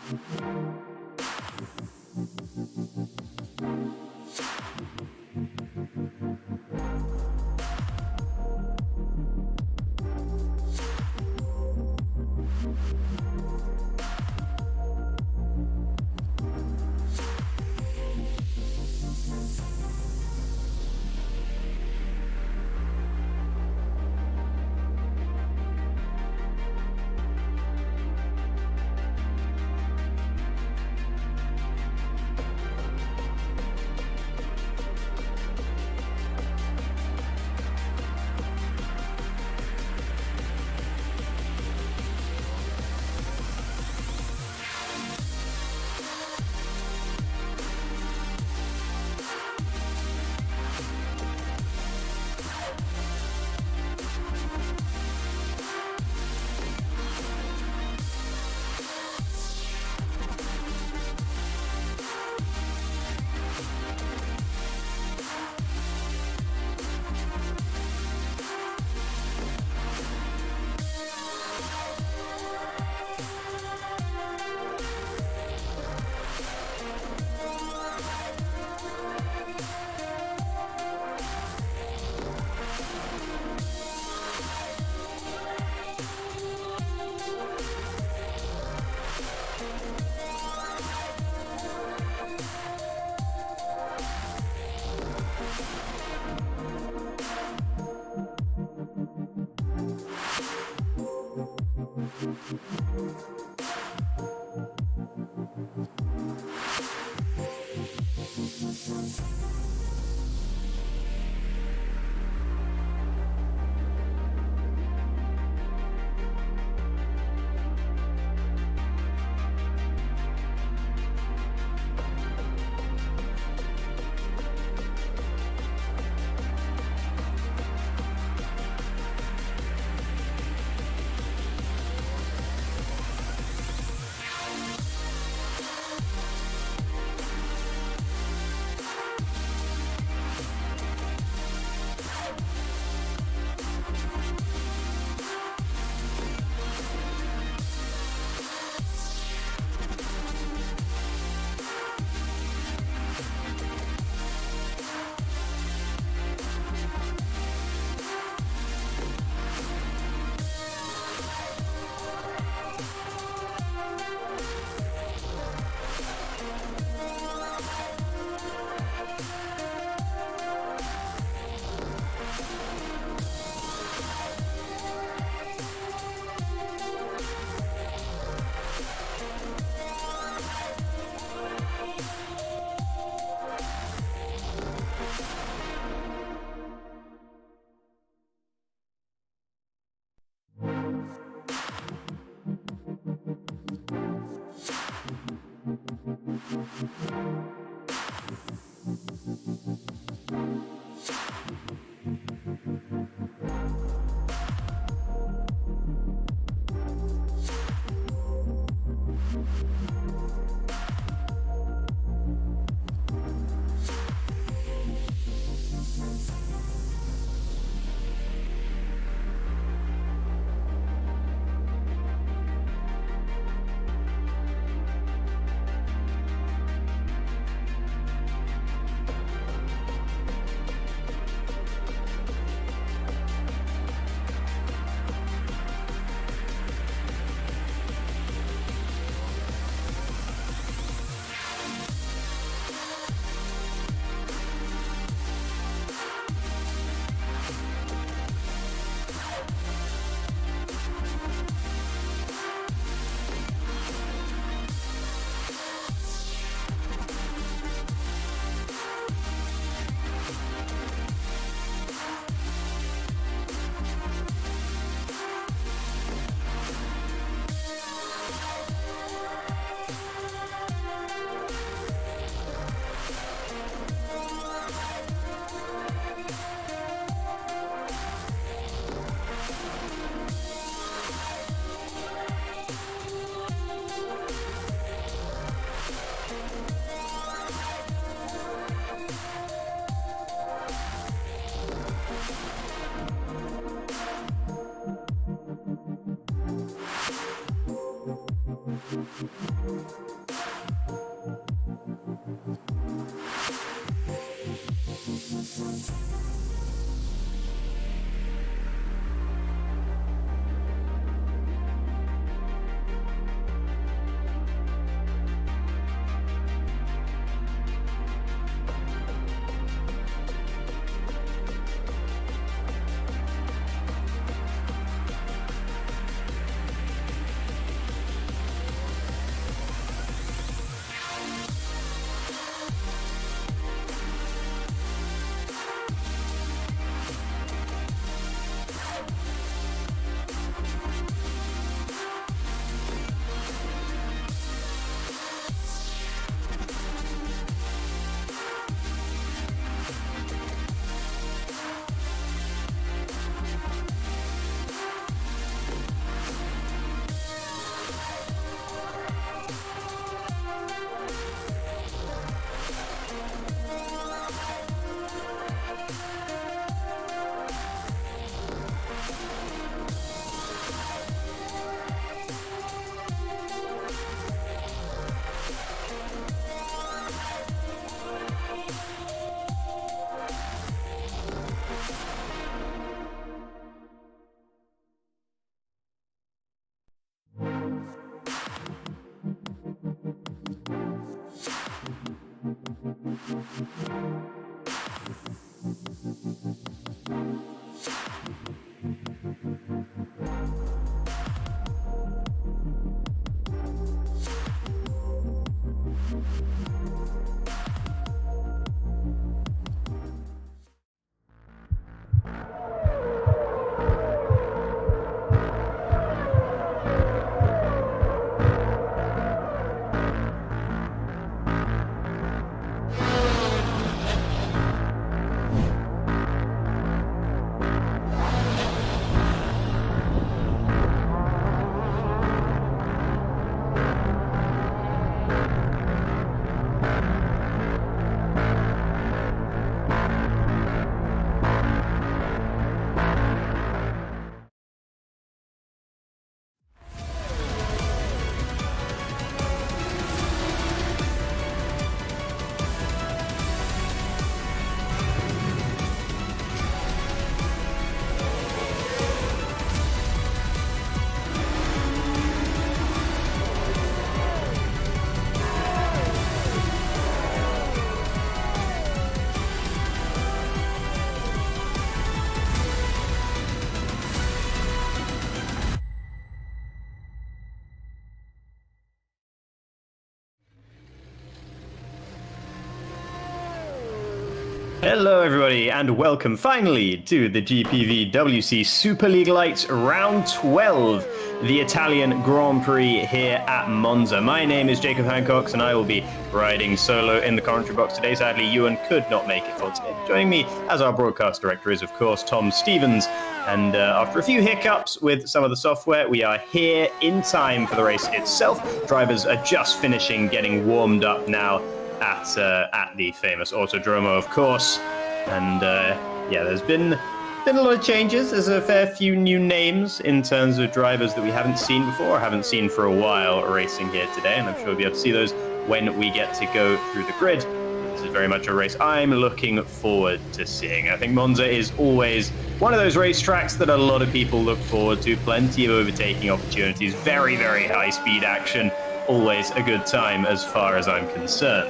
Thank you. Hello everybody and welcome finally to the GPVWC Superleague Lights round 12, the Italian Grand Prix here at Monza. My name is Jacob Hancox and I will be riding solo in the commentary box today. Sadly, Ewan could not make it for today. Joining me as our broadcast director is of course Tom Stevens, and after a few hiccups with some of the software, we are here in time for the race itself. Drivers are just finishing getting warmed up now at the famous Autodromo, of course, and yeah, there's been a lot of changes. There's a fair few new names in terms of drivers that we haven't seen before, or haven't seen for a while racing here today, and I'm sure we'll be able to see those when we get to go through the grid. This is very much a race I'm looking forward to seeing. I think Monza is always one of those racetracks that a lot of people look forward to. Plenty of overtaking opportunities, very, very high speed action, always a good time as far as I'm concerned.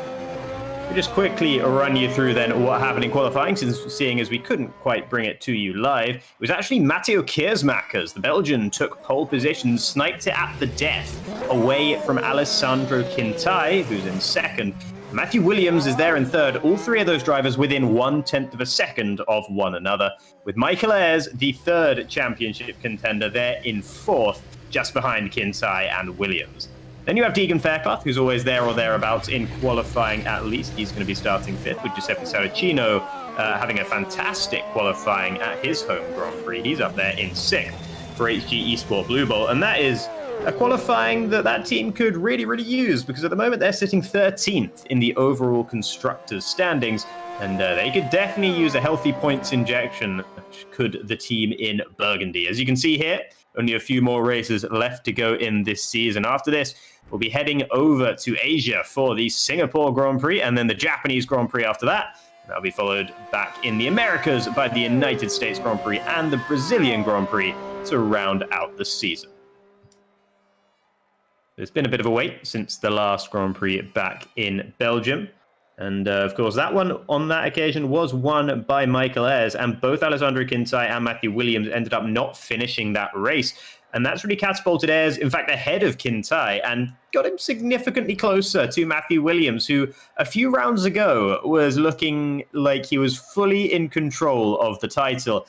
We'll just quickly run you through then what happened in qualifying, since seeing as we couldn't quite bring it to you live. It was actually Matteo Keersmakers, the Belgian, took pole position, sniped it at the death away from Alessandro Quintai, who's in second. Matthew Williams is there in third, all three of those drivers within 1/10 of a second of one another, with Michael Ayres, the third championship contender, there in fourth, just behind Quintai and Williams. Then you have Deegan Fairclough, who's always there or thereabouts in qualifying at least. He's going to be starting fifth, with Giuseppe Saracino having a fantastic qualifying at his home Grand Prix. He's up there in sixth for HG Esport Blue Bowl, and that is a qualifying that team could really, really use, because at the moment they're sitting 13th in the overall constructors standings, and they could definitely use a healthy points injection, could the team in Burgundy. As you can see here, only a few more races left to go in this season. After this, we'll be heading over to Asia for the Singapore Grand Prix, and then the Japanese Grand Prix after that. That'll be followed back in the Americas by the United States Grand Prix and the Brazilian Grand Prix to round out the season. There's been a bit of a wait since the last Grand Prix back in Belgium. And of course, that one on that occasion was won by Michael Ayres, and both Alessandro Quintai and Matthew Williams ended up not finishing that race. And that's really catapulted Ayres, in fact, ahead of Quintai, and got him significantly closer to Matthew Williams, who a few rounds ago was looking like he was fully in control of the title.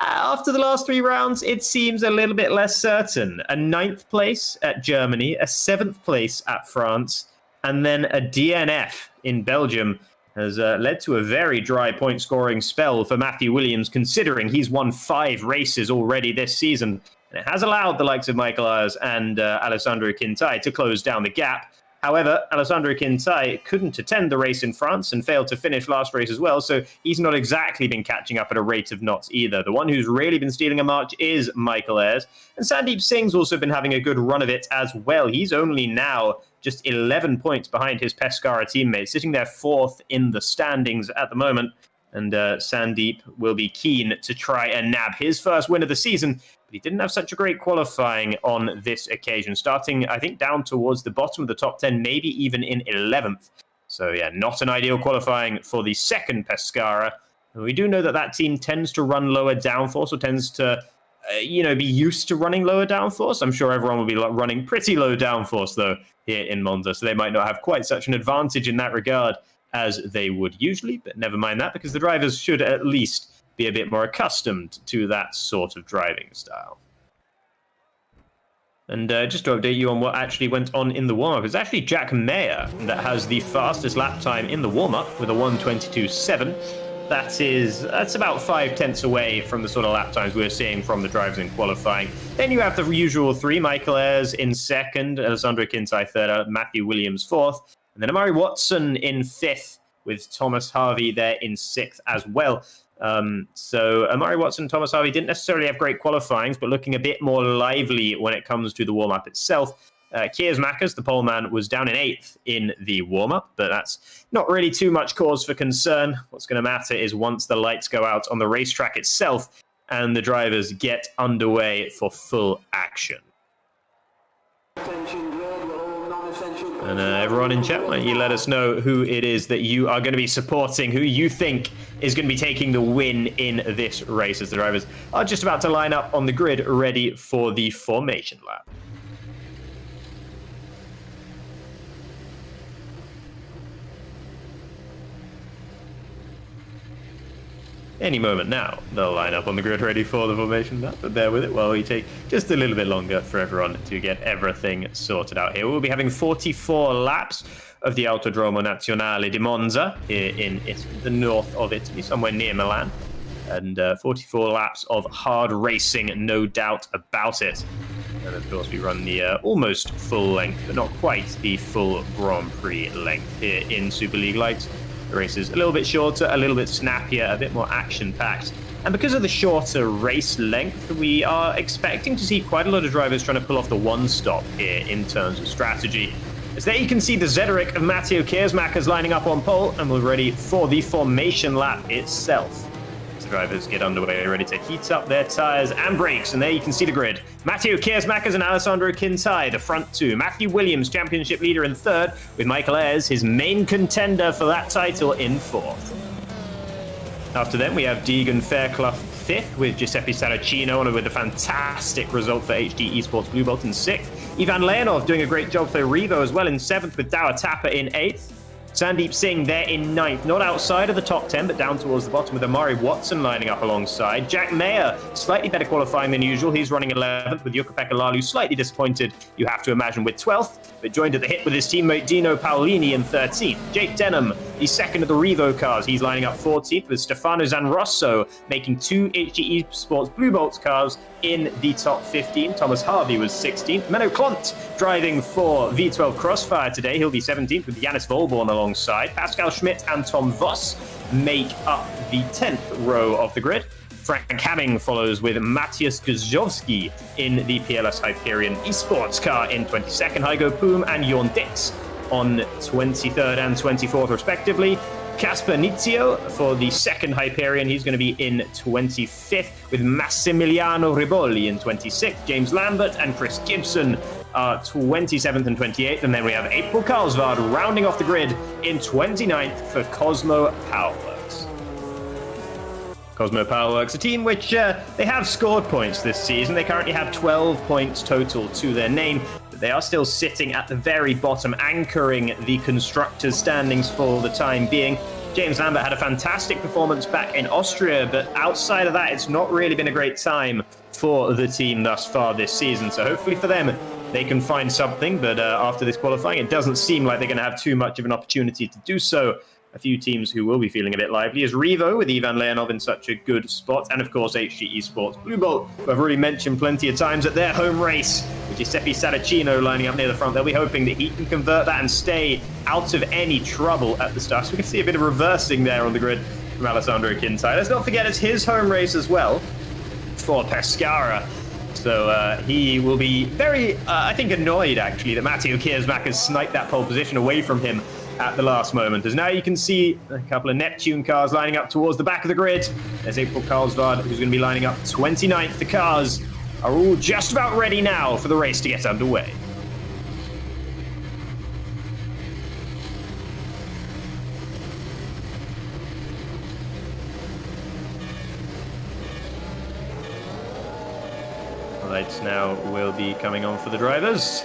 After the last three rounds, it seems a little bit less certain. A 9th place at Germany, a 7th place at France, and then a DNF in Belgium has led to a very dry point-scoring spell for Matthew Williams, considering he's won 5 races already this season. And it has allowed the likes of Michael Ayres and Alessandro Quintai to close down the gap. However, Alessandro Quintai couldn't attend the race in France and failed to finish last race as well, so he's not exactly been catching up at a rate of knots either. The one who's really been stealing a march is Michael Ayres, and Sandeep Singh's also been having a good run of it as well. He's only now just 11 points behind his Pescara teammate, sitting there 4th in the standings at the moment, and Sandeep will be keen to try and nab his first win of the season. He didn't have such a great qualifying on this occasion, starting, I think, down towards the bottom of the top 10, maybe even in 11th. So, yeah, not an ideal qualifying for the second Pescara. We do know that team tends to run lower downforce, or tends to, be used to running lower downforce. I'm sure everyone will be running pretty low downforce, though, here in Monza, so they might not have quite such an advantage in that regard as they would usually, but never mind that, because the drivers should at least be a bit more accustomed to that sort of driving style. And just to update you on what actually went on in the warm-up, it's actually Jack Mayer that has the fastest lap time in the warm-up with a 1:22.7. That's about 5/10 away from the sort of lap times we're seeing from the drivers in qualifying. Then you have the usual three: Michael Ayres in second, Alessandro Quintai third, Matthew Williams fourth, and then Amari Watson in fifth, with Thomas Harvey there in sixth as well. So Amari Watson and Thomas Harvey didn't necessarily have great qualifyings, but looking a bit more lively when it comes to the warm-up itself. Keersmakers, the pole man, was down in 8th in the warm-up, but that's not really too much cause for concern. What's going to matter is once the lights go out on the racetrack itself and the drivers get underway for full action. And everyone in chat, why don't you let us know who it is that you are going to be supporting, who you think is going to be taking the win in this race, as the drivers are just about to line up on the grid ready for the formation lap. any moment now, they'll line up on the grid ready for the formation. But bear with it while we take just a little bit longer for everyone to get everything sorted out here. We'll be having 44 laps of the Autodromo Nazionale di Monza here in Italy, the north of Italy, somewhere near Milan. And 44 laps of hard racing, no doubt about it. And of course, we run the almost full length, but not quite the full Grand Prix length here in Superleague Lights. The race is a little bit shorter, a little bit snappier, a bit more action-packed. And because of the shorter race length, we are expecting to see quite a lot of drivers trying to pull off the one-stop here in terms of strategy. As there you can see the Zederik of Matteo Kiersmakers lining up on pole, and we're ready for the formation lap itself. Drivers get underway, ready to heat up their tyres and brakes, and there you can see the grid. Matteo Kiersmakers and Alessandro Quintai, the front two. Matthew Williams, championship leader, in third, with Michael Ayres, his main contender for that title, in fourth. After them, we have Deegan Fairclough fifth, with Giuseppe Saracino on with a fantastic result for HD Esports Blue Bolt in sixth. Ivan Leonov doing a great job for Revo as well in seventh, with Dower Tapper in eighth. Sandeep Singh there in ninth, not outside of the top 10, but down towards the bottom with Amari Watson lining up alongside. Jack Mayer, slightly better qualifying than usual. He's running 11th with Jukka-Pekka Lalu, slightly disappointed, you have to imagine, with 12th, but joined at the hip with his teammate Dino Paolini in 13th. Jake Denham, the second of the Revo cars, he's lining up 14th with Stefano Zanrosso making two HG Esports Blue Bolts cars in the top 15. Thomas Harvey was 16th. Menno Klont driving for V12 Crossfire today. He'll be 17th with Janis Volborn alongside. Pascal Schmidt and Tom Voss make up the 10th row of the grid. Frank Hamming follows with Matthias Gzowski in the PLS Hyperion Esports car in 22nd. Hygo Poom and Jorn Dix on 23rd and 24th respectively. Casper Nizio for the second Hyperion, he's going to be in 25th, with Massimiliano Ribolli in 26th. James Lambert and Chris Gibson are 27th and 28th, and then we have April Karlsvard rounding off the grid in 29th for Cosmo Powerworks. Cosmo Powerworks, a team which they have scored points this season. They currently have 12 points total to their name. They are still sitting at the very bottom, anchoring the constructors' standings for the time being. James Lambert had a fantastic performance back in Austria, but outside of that, it's not really been a great time for the team thus far this season. So hopefully for them, they can find something. But after this qualifying, it doesn't seem like they're going to have too much of an opportunity to do so. A few teams who will be feeling a bit lively is Revo, with Ivan Leonov in such a good spot, and of course HG Esports Blue Bolt, who I've already mentioned plenty of times at their home race, with Giuseppe Saracino lining up near the front. They'll be hoping that he can convert that and stay out of any trouble at the start. So we can see a bit of reversing there on the grid from Alessandro Quintai. Let's not forget it's his home race as well for Pescara. So he will be very, I think, annoyed, actually, that Matteo Kiersmakers sniped that pole position away from him at the last moment. As now you can see a couple of Neptune cars lining up towards the back of the grid. There's April Karlsvard, who's going to be lining up 29th. The cars are all just about ready now for the race to get underway. The lights now will be coming on for the drivers.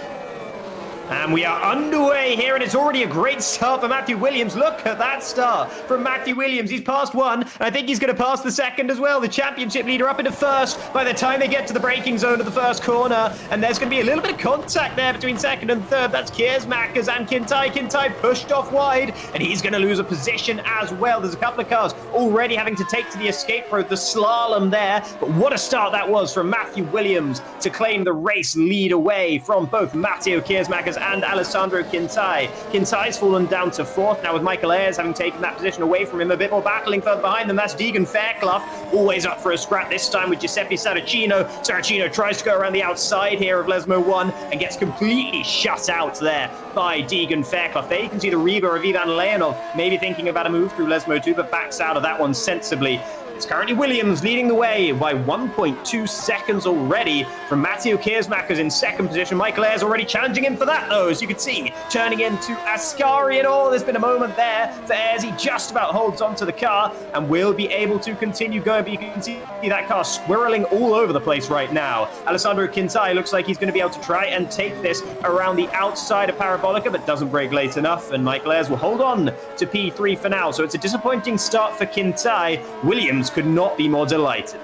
And we are underway here, and it's already a great start for Matthew Williams. Look at that start from Matthew Williams. He's passed one, and I think he's going to pass the second as well. The championship leader up into first by the time they get to the braking zone of the first corner. And there's going to be a little bit of contact there between second and third. That's Kiersmakers and Quintai. Quintai pushed off wide, and he's going to lose a position as well. There's a couple of cars already having to take to the escape road, the slalom there. But what a start that was from Matthew Williams to claim the race lead away from both Matteo Kiersmakers and Alessandro Quintai. Quintai's fallen down to fourth now, with Michael Ayres having taken that position away from him. A bit more battling further behind them. That's Deegan Fairclough, always up for a scrap, this time with Giuseppe Saracino. Saracino tries to go around the outside here of Lesmo 1 and gets completely shut out there by Deegan Fairclough. There you can see the Reaver of Ivan Leonov maybe thinking about a move through Lesmo 2, but backs out of that one sensibly. It's currently Williams leading the way by 1.2 seconds already from Matteo Kiersmakers in second position. Michael Ayres already challenging him for that, though, as you can see, turning into Ascari. And oh, there's been a moment there for Ayres. He just about holds onto the car and will be able to continue going, but you can see that car squirreling all over the place right now. Alessandro Quintai looks like he's going to be able to try and take this around the outside of Parabolica, but doesn't brake late enough, and Michael Ayres will hold on to P3 for now. So it's a disappointing start for Quintai. Williams fans could not be more delighted.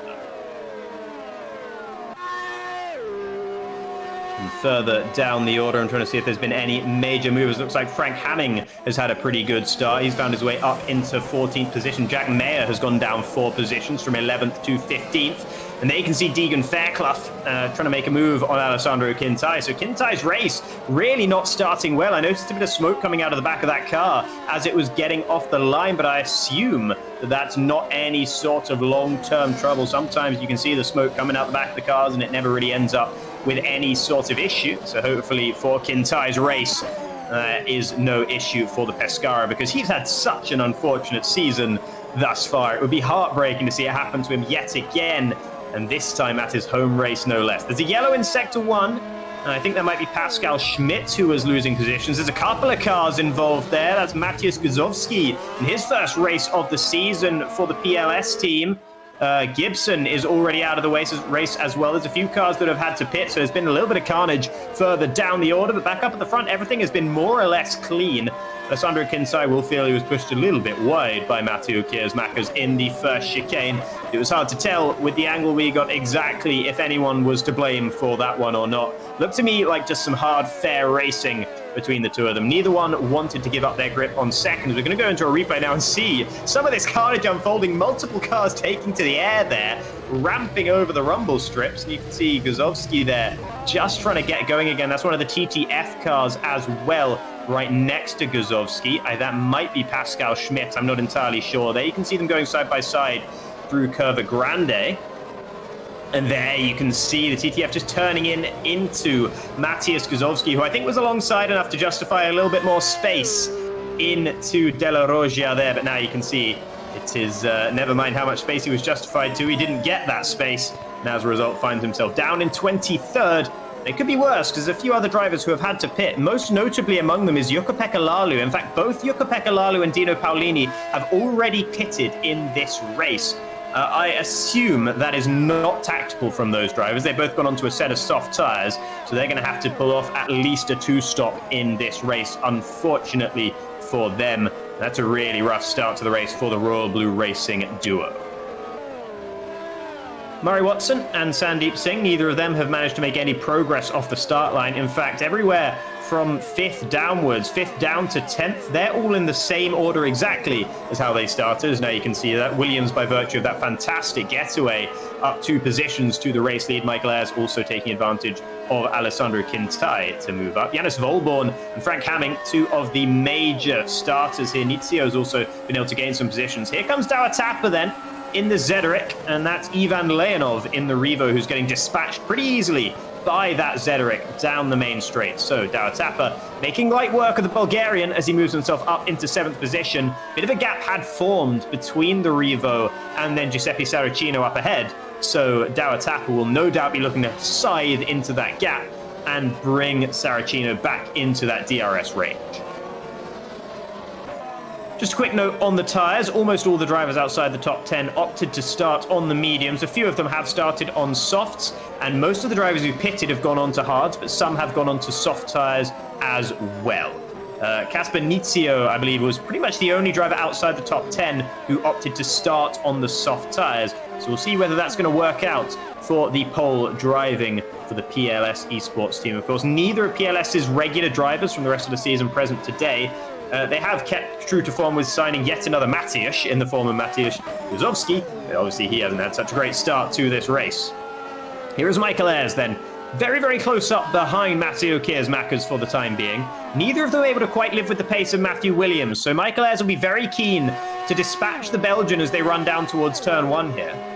And further down the order, I'm trying to see if there's been any major movers. Looks like Frank Hamming has had a pretty good start. He's found his way up into 14th position. Jack Mayer has gone down 4 positions from 11th to 15th. And there you can see Deegan Fairclough trying to make a move on Alessandro Quintai. So Quintai's race really not starting well. I noticed a bit of smoke coming out of the back of that car as it was getting off the line, but I assume that that's not any sort of long-term trouble. Sometimes you can see the smoke coming out the back of the cars and it never really ends up with any sort of issue. So hopefully for Quintai's race is no issue for the Pescara, because he's had such an unfortunate season thus far. It would be heartbreaking to see it happen to him yet again, and this time at his home race, no less. There's a yellow in Sector 1, and I think that might be Pascal Schmidt who was losing positions. There's a couple of cars involved there. That's Matthias Guzowski in his first race of the season for the PLS team. Gibson is already out of the race as well. There's a few cars that have had to pit, so there's been a little bit of carnage further down the order, but back up at the front, everything has been more or less clean. Alessandro Quintai will feel he was pushed a little bit wide by Matteo Kiersmakers in the first chicane. It was hard to tell with the angle we got exactly if anyone was to blame for that one or not. Looked to me like just some hard, fair racing between the two of them. Neither one wanted to give up their grip on seconds. We're going to go into a replay now and see some of this carnage unfolding. Multiple cars taking to the air there, ramping over the rumble strips. And you can see Guzowski there just trying to get going again. That's one of the TTF cars as well, right next to Guzowski. That might be Pascal Schmidt. I'm not entirely sure. There you can see them going side by side through Curva Grande. And there you can see the TTF just turning into Matthias Guzowski, who I think was alongside enough to justify a little bit more space into Della Roggia there. But now you can see it is, never mind how much space he was justified to, he didn't get that space. And as a result, finds himself down in 23rd. It could be worse, because there's a few other drivers who have had to pit. Most notably among them is Jukka-Pekka Laulu. In fact, both Jukka-Pekka Laulu and Dino Paolini have already pitted in this race. I assume that is not tactical from those drivers. They've both gone onto a set of soft tyres, so they're going to have to pull off at least a 2-stop in this race, unfortunately for them. That's a really rough start to the race for the Royal Blue Racing duo. Murray Watson and Sandeep Singh, neither of them have managed to make any progress off the start line. In fact, everywhere from 5th downwards, 5th down to 10th, they're all in the same order exactly as how they started. As now you can see that Williams, by virtue of that fantastic getaway, up 2 positions to the race lead. Michael Ayres also taking advantage of Alessandro Quintai to move up. Janis Volborn and Frank Hamming, 2 of the major starters here. Nizio's also been able to gain some positions. Here comes Dawa Tapa then in the Zederik, and that's Ivan Leonov in the Revo, who's getting dispatched pretty easily by that Zederik down the main straight. So Dawa Tapa making light work of the Bulgarian as he moves himself up into 7th position. Bit of a gap had formed between the Revo and then Giuseppe Saracino up ahead. So Dawa Tapa will no doubt be looking to scythe into that gap and bring Saracino back into that DRS range. Just a quick note on the tyres. Almost all the drivers outside the top 10 opted to start on the mediums. A few of them have started on softs, and most of the drivers who pitted have gone on to hards, but some have gone on to soft tyres as well. Casper Nizio, I believe, was pretty much the only driver outside the top 10 who opted to start on the soft tyres. So we'll see whether that's going to work out for the pole driving for the PLS esports team. Of course, neither of PLS's regular drivers from the rest of the season present today. They have kept true to form with signing yet another Matiusz in the form of Mateusz Guzowski. Obviously, he hasn't had such a great start to this race. Here is Michael Ayres then, very, very close up behind Matteo Kiersmakers for the time being. Neither of them able to quite live with the pace of Matthew Williams, so Michael Ayres will be very keen to dispatch the Belgian as they run down towards turn 1 here.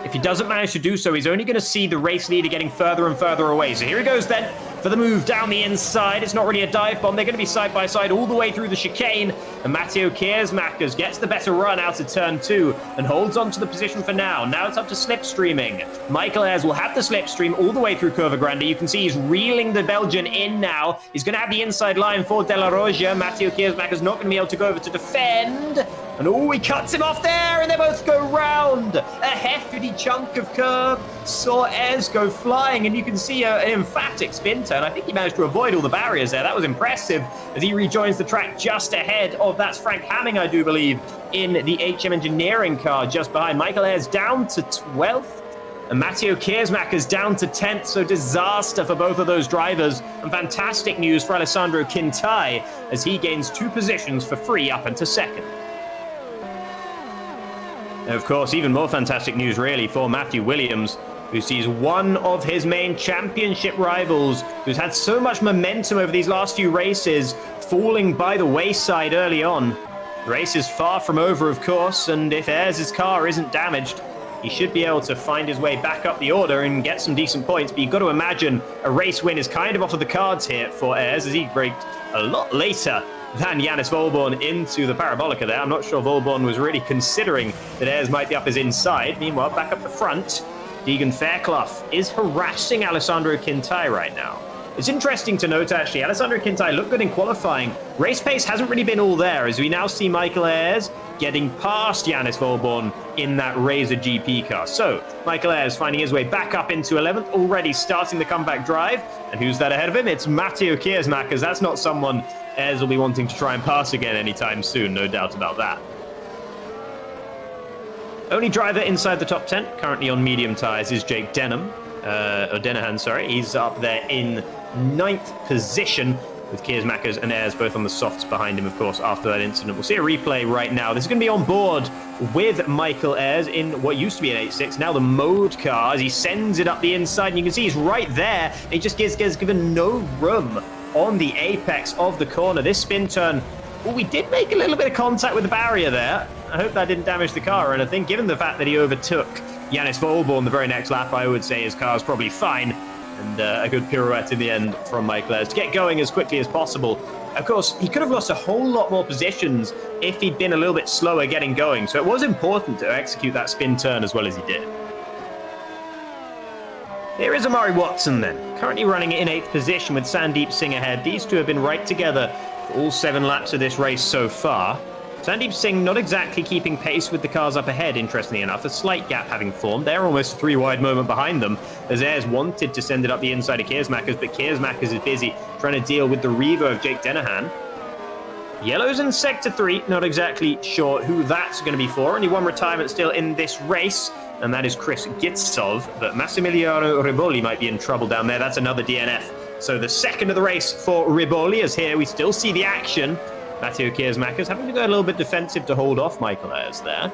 If he doesn't manage to do so, he's only going to see the race leader getting further and further away. So here he goes then for the move down the inside. It's not really a dive bomb. They're going to be side by side all the way through the chicane. And Matteo Kiersmakers gets the better run out of turn 2 and holds on to the position for now. Now it's up to slipstreaming. Michael Ayres will have the slipstream all the way through Curva Grande. You can see he's reeling the Belgian in now. He's going to have the inside line for Della Roggia. Matteo Kiersmakers not going to be able to go over to defend. And oh, he cuts him off there, and they both go round. A hefty chunk of curb saw Ez go flying, and you can see an emphatic spin turn. I think he managed to avoid all the barriers there. That was impressive as he rejoins the track just ahead of, that's Frank Hamming, I do believe, in the HM Engineering car just behind. Michael Ayres down to 12th. And Matteo Kiersmacher's down to 10th, so disaster for both of those drivers. And fantastic news for Alessandro Quintai as he gains 2 positions for free up into 2nd. And of course, even more fantastic news really for Matthew Williams, who sees one of his main championship rivals, who's had so much momentum over these last few races, falling by the wayside early on. The race is far from over, of course, and if Ayres' car isn't damaged, he should be able to find his way back up the order and get some decent points. But you've got to imagine a race win is kind of off of the cards here for Ayres, as he braked a lot later than Yannis Volborn into the Parabolica there. I'm not sure Volborn was really considering that Ayres might be up his inside. Meanwhile, back up the front, Deegan Fairclough is harassing Alessandro Quintai right now. It's interesting to note, actually, Alessandro Quintai looked good in qualifying. Race pace hasn't really been all there, as we now see Michael Ayres getting past Yannis Volborn in that Razor GP car. So, Michael Ayres finding his way back up into 11th, already starting the comeback drive. And who's that ahead of him? It's Matteo Kiersmacher. That's not someone Ayres will be wanting to try and pass again anytime soon, no doubt about that. Only driver inside the top 10, currently on medium tyres, is Jake Denahan, sorry. He's up there in 9th position, with Kiersmacher and Ayres both on the softs behind him, of course, after that incident. We'll see a replay right now. This is going to be on board with Michael Ayres in what used to be an 8.6, now the mode car, as he sends it up the inside, and you can see he's right there. He just gets given no room on the apex of the corner. This spin turn, well, we did make a little bit of contact with the barrier there. I hope that didn't damage the car or anything. Given the fact that he overtook Yannis Volborn the very next lap, I would say his car's probably fine. And a good pirouette in the end from Michael Ayres to get going as quickly as possible. Of course, he could have lost a whole lot more positions if he'd been a little bit slower getting going. So it was important to execute that spin turn as well as he did. Here is Amari Watson then, currently running in 8th position with Sandeep Singh ahead. These two have been right together for all 7 laps of this race so far. Sandeep Singh not exactly keeping pace with the cars up ahead, interestingly enough, a slight gap having formed. They're almost 3 wide moment behind them, as Ayres wanted to send it up the inside of Kiersmacher's, but Kiersmacher's is busy trying to deal with the Revo of Jake Denahan. Yellow's in Sector 3, not exactly sure who that's going to be for. Only one retirement still in this race, and that is Chris Gitsov, but Massimiliano Riboli might be in trouble down there. That's another DNF. So the second of the race for Riboli, as here we still see the action. Matteo Kiersmacher's having to go a little bit defensive to hold off Michael Ayres there.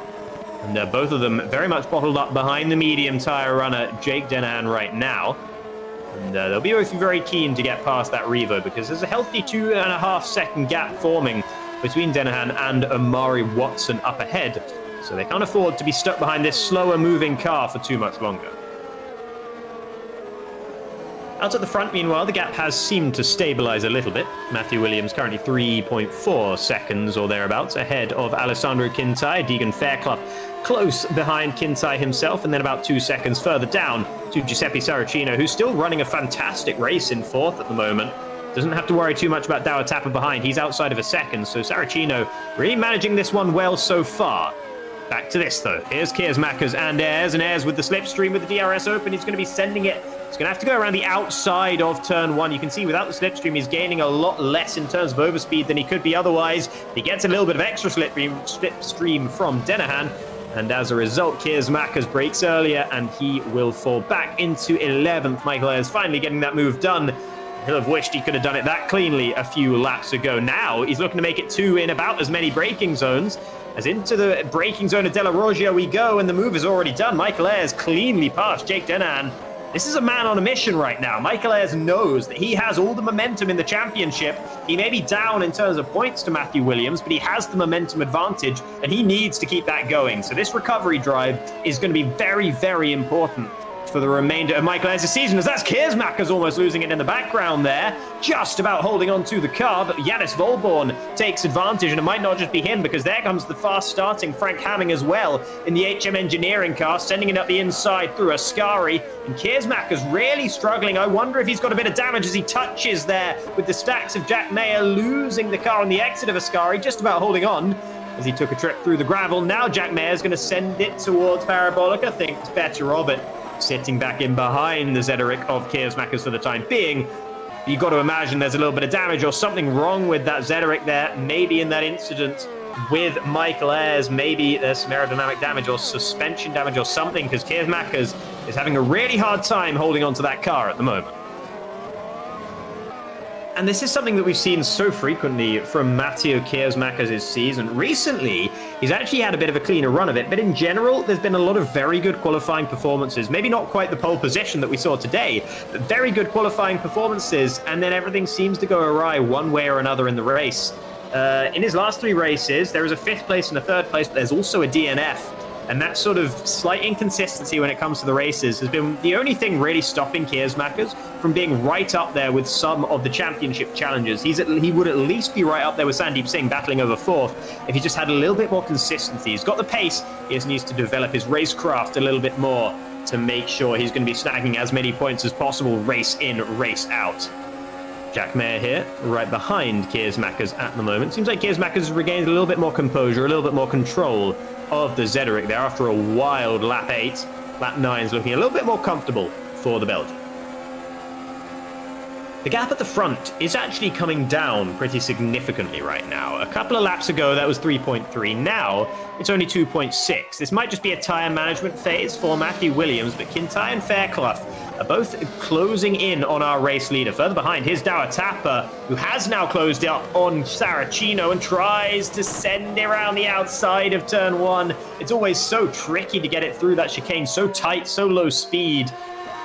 And both of them very much bottled up behind the medium tyre runner, Jake Denahan, right now. And they'll be both very keen to get past that Revo, because there's a healthy 2.5 second gap forming between Denahan and Amari Watson up ahead. So they can't afford to be stuck behind this slower moving car for too much longer. Out at the front, meanwhile, the gap has seemed to stabilise a little bit. Matthew Williams currently 3.4 seconds or thereabouts ahead of Alessandro Quintai. Deegan Fairclough close behind Quintai himself, and then about 2 seconds further down to Giuseppe Saracino, who's still running a fantastic race in 4th at the moment. Doesn't have to worry too much about Dower Tapper behind. He's outside of a second, so Saracino really managing this one well so far. Back to this, though. Here's Kiersmacher's and Ayres with the slipstream with the DRS open. He's going to be sending it. He's going to have to go around the outside of turn 1. You can see without the slipstream, he's gaining a lot less in terms of overspeed than he could be otherwise. He gets a little bit of extra slipstream from Denahan, and as a result, Kiersmacher's brakes earlier, and he will fall back into 11th. Michael Ayres finally getting that move done. He'll have wished he could have done it that cleanly a few laps ago. Now he's looking to make it 2 in about as many braking zones. As into the braking zone of Della Roggia we go, and the move is already done. Michael Ayres cleanly past Jake Denahan. This is a man on a mission right now. Michael Ayres knows that he has all the momentum in the championship. He may be down in terms of points to Matthew Williams, but he has the momentum advantage, and he needs to keep that going. So this recovery drive is going to be very, very important for the remainder of Michael Ayres' season, as that's Kiersmacher's almost losing it in the background there, just about holding on to the car, but Yannis Volborn takes advantage, and it might not just be him, because there comes the fast-starting Frank Hamming as well in the HM Engineering car, sending it up the inside through Ascari, and Kiersmacher's really struggling. I wonder if he's got a bit of damage as he touches there with the stacks of Jack Mayer, losing the car on the exit of Ascari, just about holding on. as he took a trip through the gravel. Now Jack Mayer's going to send it towards Parabolica. Thinks better of it, sitting back in behind the Zederic of Kiersmakers for the time being. You've got to imagine there's a little bit of damage or something wrong with that Zederic there. Maybe in that incident with Michael Ayres, maybe there's some aerodynamic damage or suspension damage or something, because Kiersmakers is having a really hard time holding onto that car at the moment. And this is something that we've seen so frequently from Matteo Kiersmakers this season. Recently, he's actually had a bit of a cleaner run of it, but in general, there's been a lot of very good qualifying performances. Maybe not quite the pole position that we saw today, but very good qualifying performances, and then everything seems to go awry one way or another in the race. In his last 3 races, there is a 5th place and a 3rd place, but there's also a DNF. And that sort of slight inconsistency when it comes to the races has been the only thing really stopping Kiersmakers from being right up there with some of the championship challengers. He would at least be right up there with Sandeep Singh battling over 4th if he just had a little bit more consistency. He's got the pace, he just needs to develop his racecraft a little bit more to make sure he's going to be snagging as many points as possible race in, race out. Jack Mayer here, right behind Kiersmakers at the moment. Seems like Kiersmakers has regained a little bit more composure, a little bit more control of the Zederic there after a wild lap 8. Lap 9 is looking a little bit more comfortable for the Belgian. The gap at the front is actually coming down pretty significantly right now. A couple of laps ago, that was 3.3. Now, it's only 2.6. This might just be a tyre management phase for Matthew Williams, but Kintai and Fairclough are both closing in on our race leader. Further behind, here's Dower Tapper, who has now closed up on Saracino and tries to send it around the outside of turn 1. It's always so tricky to get it through that chicane, so tight, so low speed.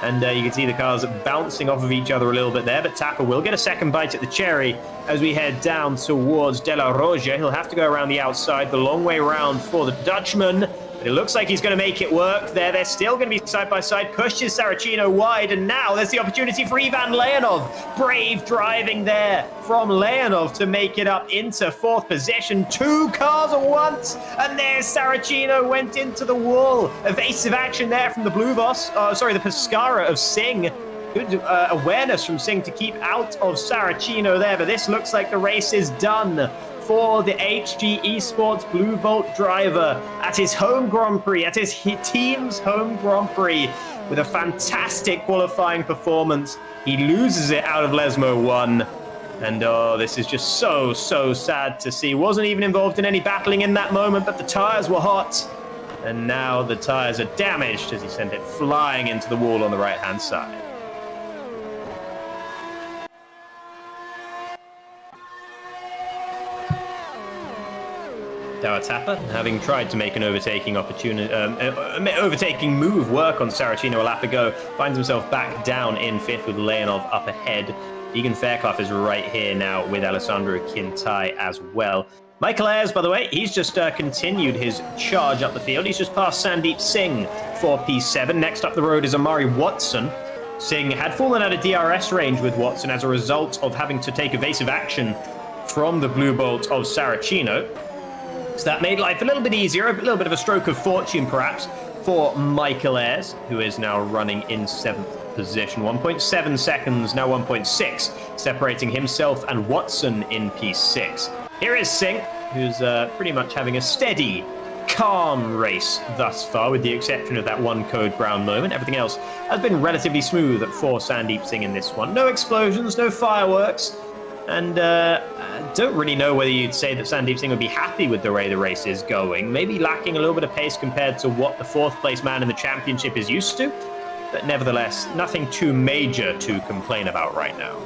And you can see the cars bouncing off of each other a little bit there, but Tapper will get a second bite at the cherry as we head down towards De La Roja. He'll have to go around the outside, the long way around for the Dutchman. But it looks like he's going to make it work there. They're still going to be side by side. Pushes Saracino wide, and now there's the opportunity for Ivan Leonov. Brave driving there from Leonov to make it up into 4th position. 2 cars at once, and there's Saracino went into the wall. Evasive action there from the the Pescara of Singh. Good awareness from Singh to keep out of Saracino there, but this looks like the race is done for the HG Esports Blue Bolt driver at his home Grand Prix, at his team's home Grand Prix, with a fantastic qualifying performance. He loses it out of Lesmo 1. And this is just so sad to see. Wasn't even involved in any battling in that moment, but the tyres were hot. And now the tyres are damaged as he sent it flying into the wall on the right-hand side. Dower Tapper, having tried to make an overtaking move work on Saracino a lap ago, finds himself back down in 5th with Leonov up ahead. Egan Fairclough is right here now with Alessandro Kintai as well. Michael Ayres, by the way, he's just continued his charge up the field. He's just passed Sandeep Singh for P7. Next up the road is Amari Watson. Singh had fallen out of DRS range with Watson as a result of having to take evasive action from the Blue Bolt of Saracino. So that made life a little bit easier, a little bit of a stroke of fortune perhaps for Michael Ayres, who is now running in 7th position. 1.7 seconds, now 1.6, separating himself and Watson in P6. Here is Singh, who's pretty much having a steady, calm race thus far, with the exception of that one code brown moment. Everything else has been relatively smooth for Sandeep Singh in this one. No explosions, no fireworks. And I don't really know whether you'd say that Sandeep Singh would be happy with the way the race is going. Maybe lacking a little bit of pace compared to what the 4th place man in the championship is used to. But nevertheless, nothing too major to complain about right now.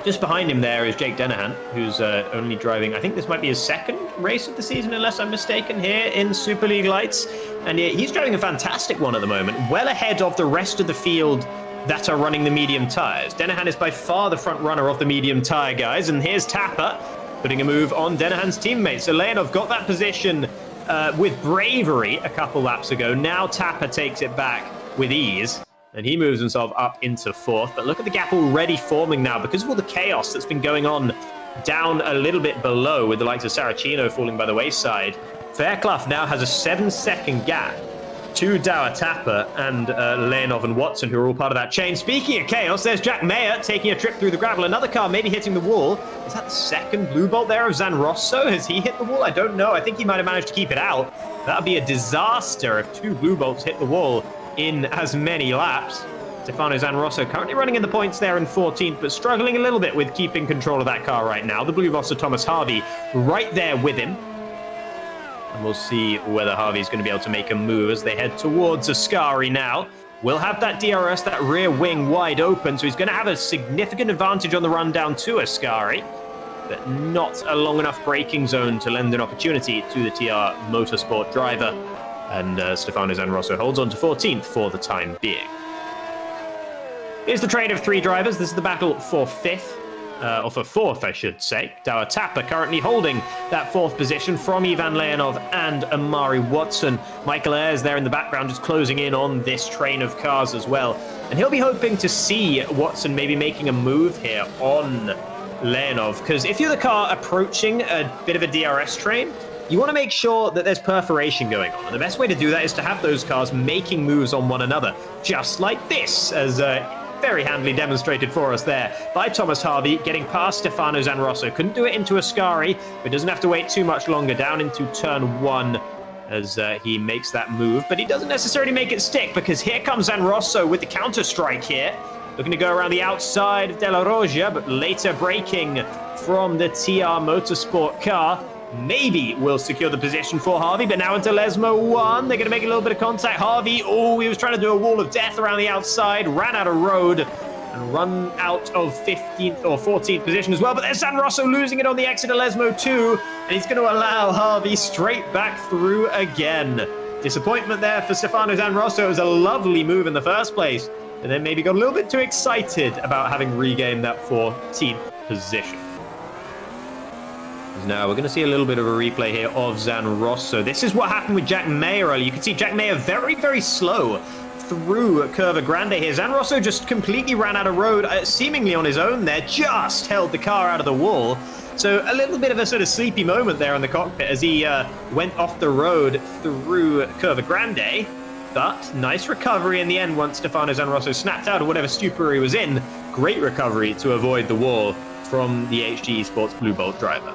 Just behind him there is Jake Denahan, who's only driving, I think this might be his 2nd race of the season, unless I'm mistaken, here in Superleague Lights. And he's driving a fantastic one at the moment, well ahead of the rest of the field that are running the medium tyres. Denahan is by far the front runner of the medium tyre guys, and here's Tapper putting a move on Denahan's teammate. So Leonov got that position with bravery a couple laps ago. Now Tapper takes it back with ease, and he moves himself up into 4th. But look at the gap already forming now because of all the chaos that's been going on down a little bit below, with the likes of Saracino falling by the wayside. Fairclough now has a 7-second gap to Dower Tapper and Leonov and Watson, who are all part of that chain. Speaking of chaos, there's Jack Mayer taking a trip through the gravel. Another car maybe hitting the wall. Is that the second blue bolt there of Zan Rosso? Has he hit the wall? I don't know. I think he might have managed to keep it out. That would be a disaster if 2 blue bolts hit the wall in as many laps. Stefano Zan Rosso currently running in the points there in 14th, but struggling a little bit with keeping control of that car right now. The blue Vossa Thomas Harvey right there with him. And we'll see whether Harvey's going to be able to make a move as they head towards Ascari now. We'll have that DRS, that rear wing wide open, so he's going to have a significant advantage on the run down to Ascari, but not a long enough braking zone to lend an opportunity to the TR Motorsport driver. And Stefano Zan Rosso holds on to 14th for the time being. Here's the train of 3 drivers. This is the battle for 5th. Or for 4th, I should say. Dower Tapper currently holding that 4th position from Ivan Leonov and Amari Watson. Michael Ayres there in the background just closing in on this train of cars as well. And he'll be hoping to see Watson maybe making a move here on Leonov, because if you're the car approaching a bit of a DRS train, you want to make sure that there's perforation going on. And the best way to do that is to have those cars making moves on one another, just like this, as very handily demonstrated for us there by Thomas Harvey, getting past Stefano Zan Rosso. Couldn't do it into Ascari, but doesn't have to wait too much longer down into turn 1 as he makes that move. But he doesn't necessarily make it stick, because here comes Zan Rosso with the counter strike here. Looking to go around the outside of Della Roggia, but later braking from the TR Motorsport car. Maybe will secure the position for Harvey, but now into Lesmo 1. They're going to make a little bit of contact. Harvey, oh, he was trying to do a wall of death around the outside, ran out of road, and run out of 15th or 14th position as well. But there's Zan Rosso losing it on the exit of Lesmo 2, and he's going to allow Harvey straight back through again. Disappointment there for Stefano Zan Rosso. It was a lovely move in the first place, and then maybe got a little bit too excited about having regained that 14th position. Now we're going to see a little bit of a replay here of Zan Rosso. This is what happened with Jack Mayer earlier. You can see Jack Mayer very, very slow through Curva Grande here. Zan Rosso just completely ran out of road, seemingly on his own there, just held the car out of the wall. So a little bit of a sort of sleepy moment there in the cockpit as he went off the road through Curva Grande. But nice recovery in the end once Stefano Zan Rosso snapped out of whatever stupor he was in. Great recovery to avoid the wall from the HG Esports Blue Bolt driver.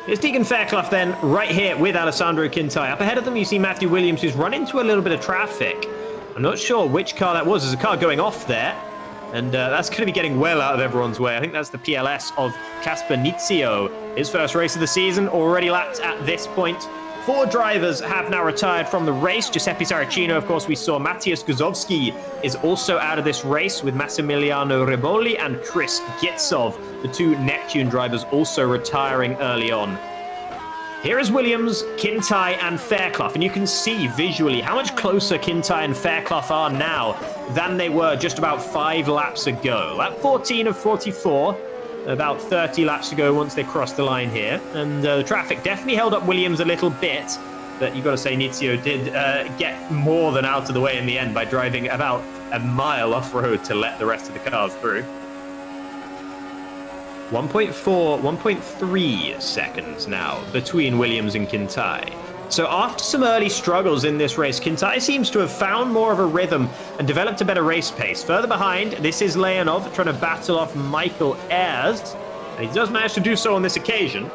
Here's Tegan Fairclough then, right here with Alessandro Quintai. Up ahead of them, you see Matthew Williams, who's run into a little bit of traffic. I'm not sure which car that was. There's a car going off there, and that's going to be getting well out of everyone's way. I think that's the PLS of Casper Nizio. His first race of the season, already lapped at this point. 4 drivers have now retired from the race. Giuseppe Saracino, of course, we saw. Matthias Guzowski is also out of this race with Massimiliano Reboli and Chris Gitsov, the 2 Neptune drivers, also retiring early on. Here is Williams, Quintai, and Fairclough, and you can see visually how much closer Quintai and Fairclough are now than they were just about 5 laps ago. Lap 14 of 44. About 30 laps ago once they crossed the line here. And the traffic definitely held up Williams a little bit, but you've got to say Nizio did get more than out of the way in the end by driving about a mile off-road to let the rest of the cars through. 1.3 seconds now between Williams and Quintai. So after some early struggles in this race, Quintai seems to have found more of a rhythm and developed a better race pace. Further behind, this is Leonov trying to battle off Michael Ayres. And he does manage to do so on this occasion.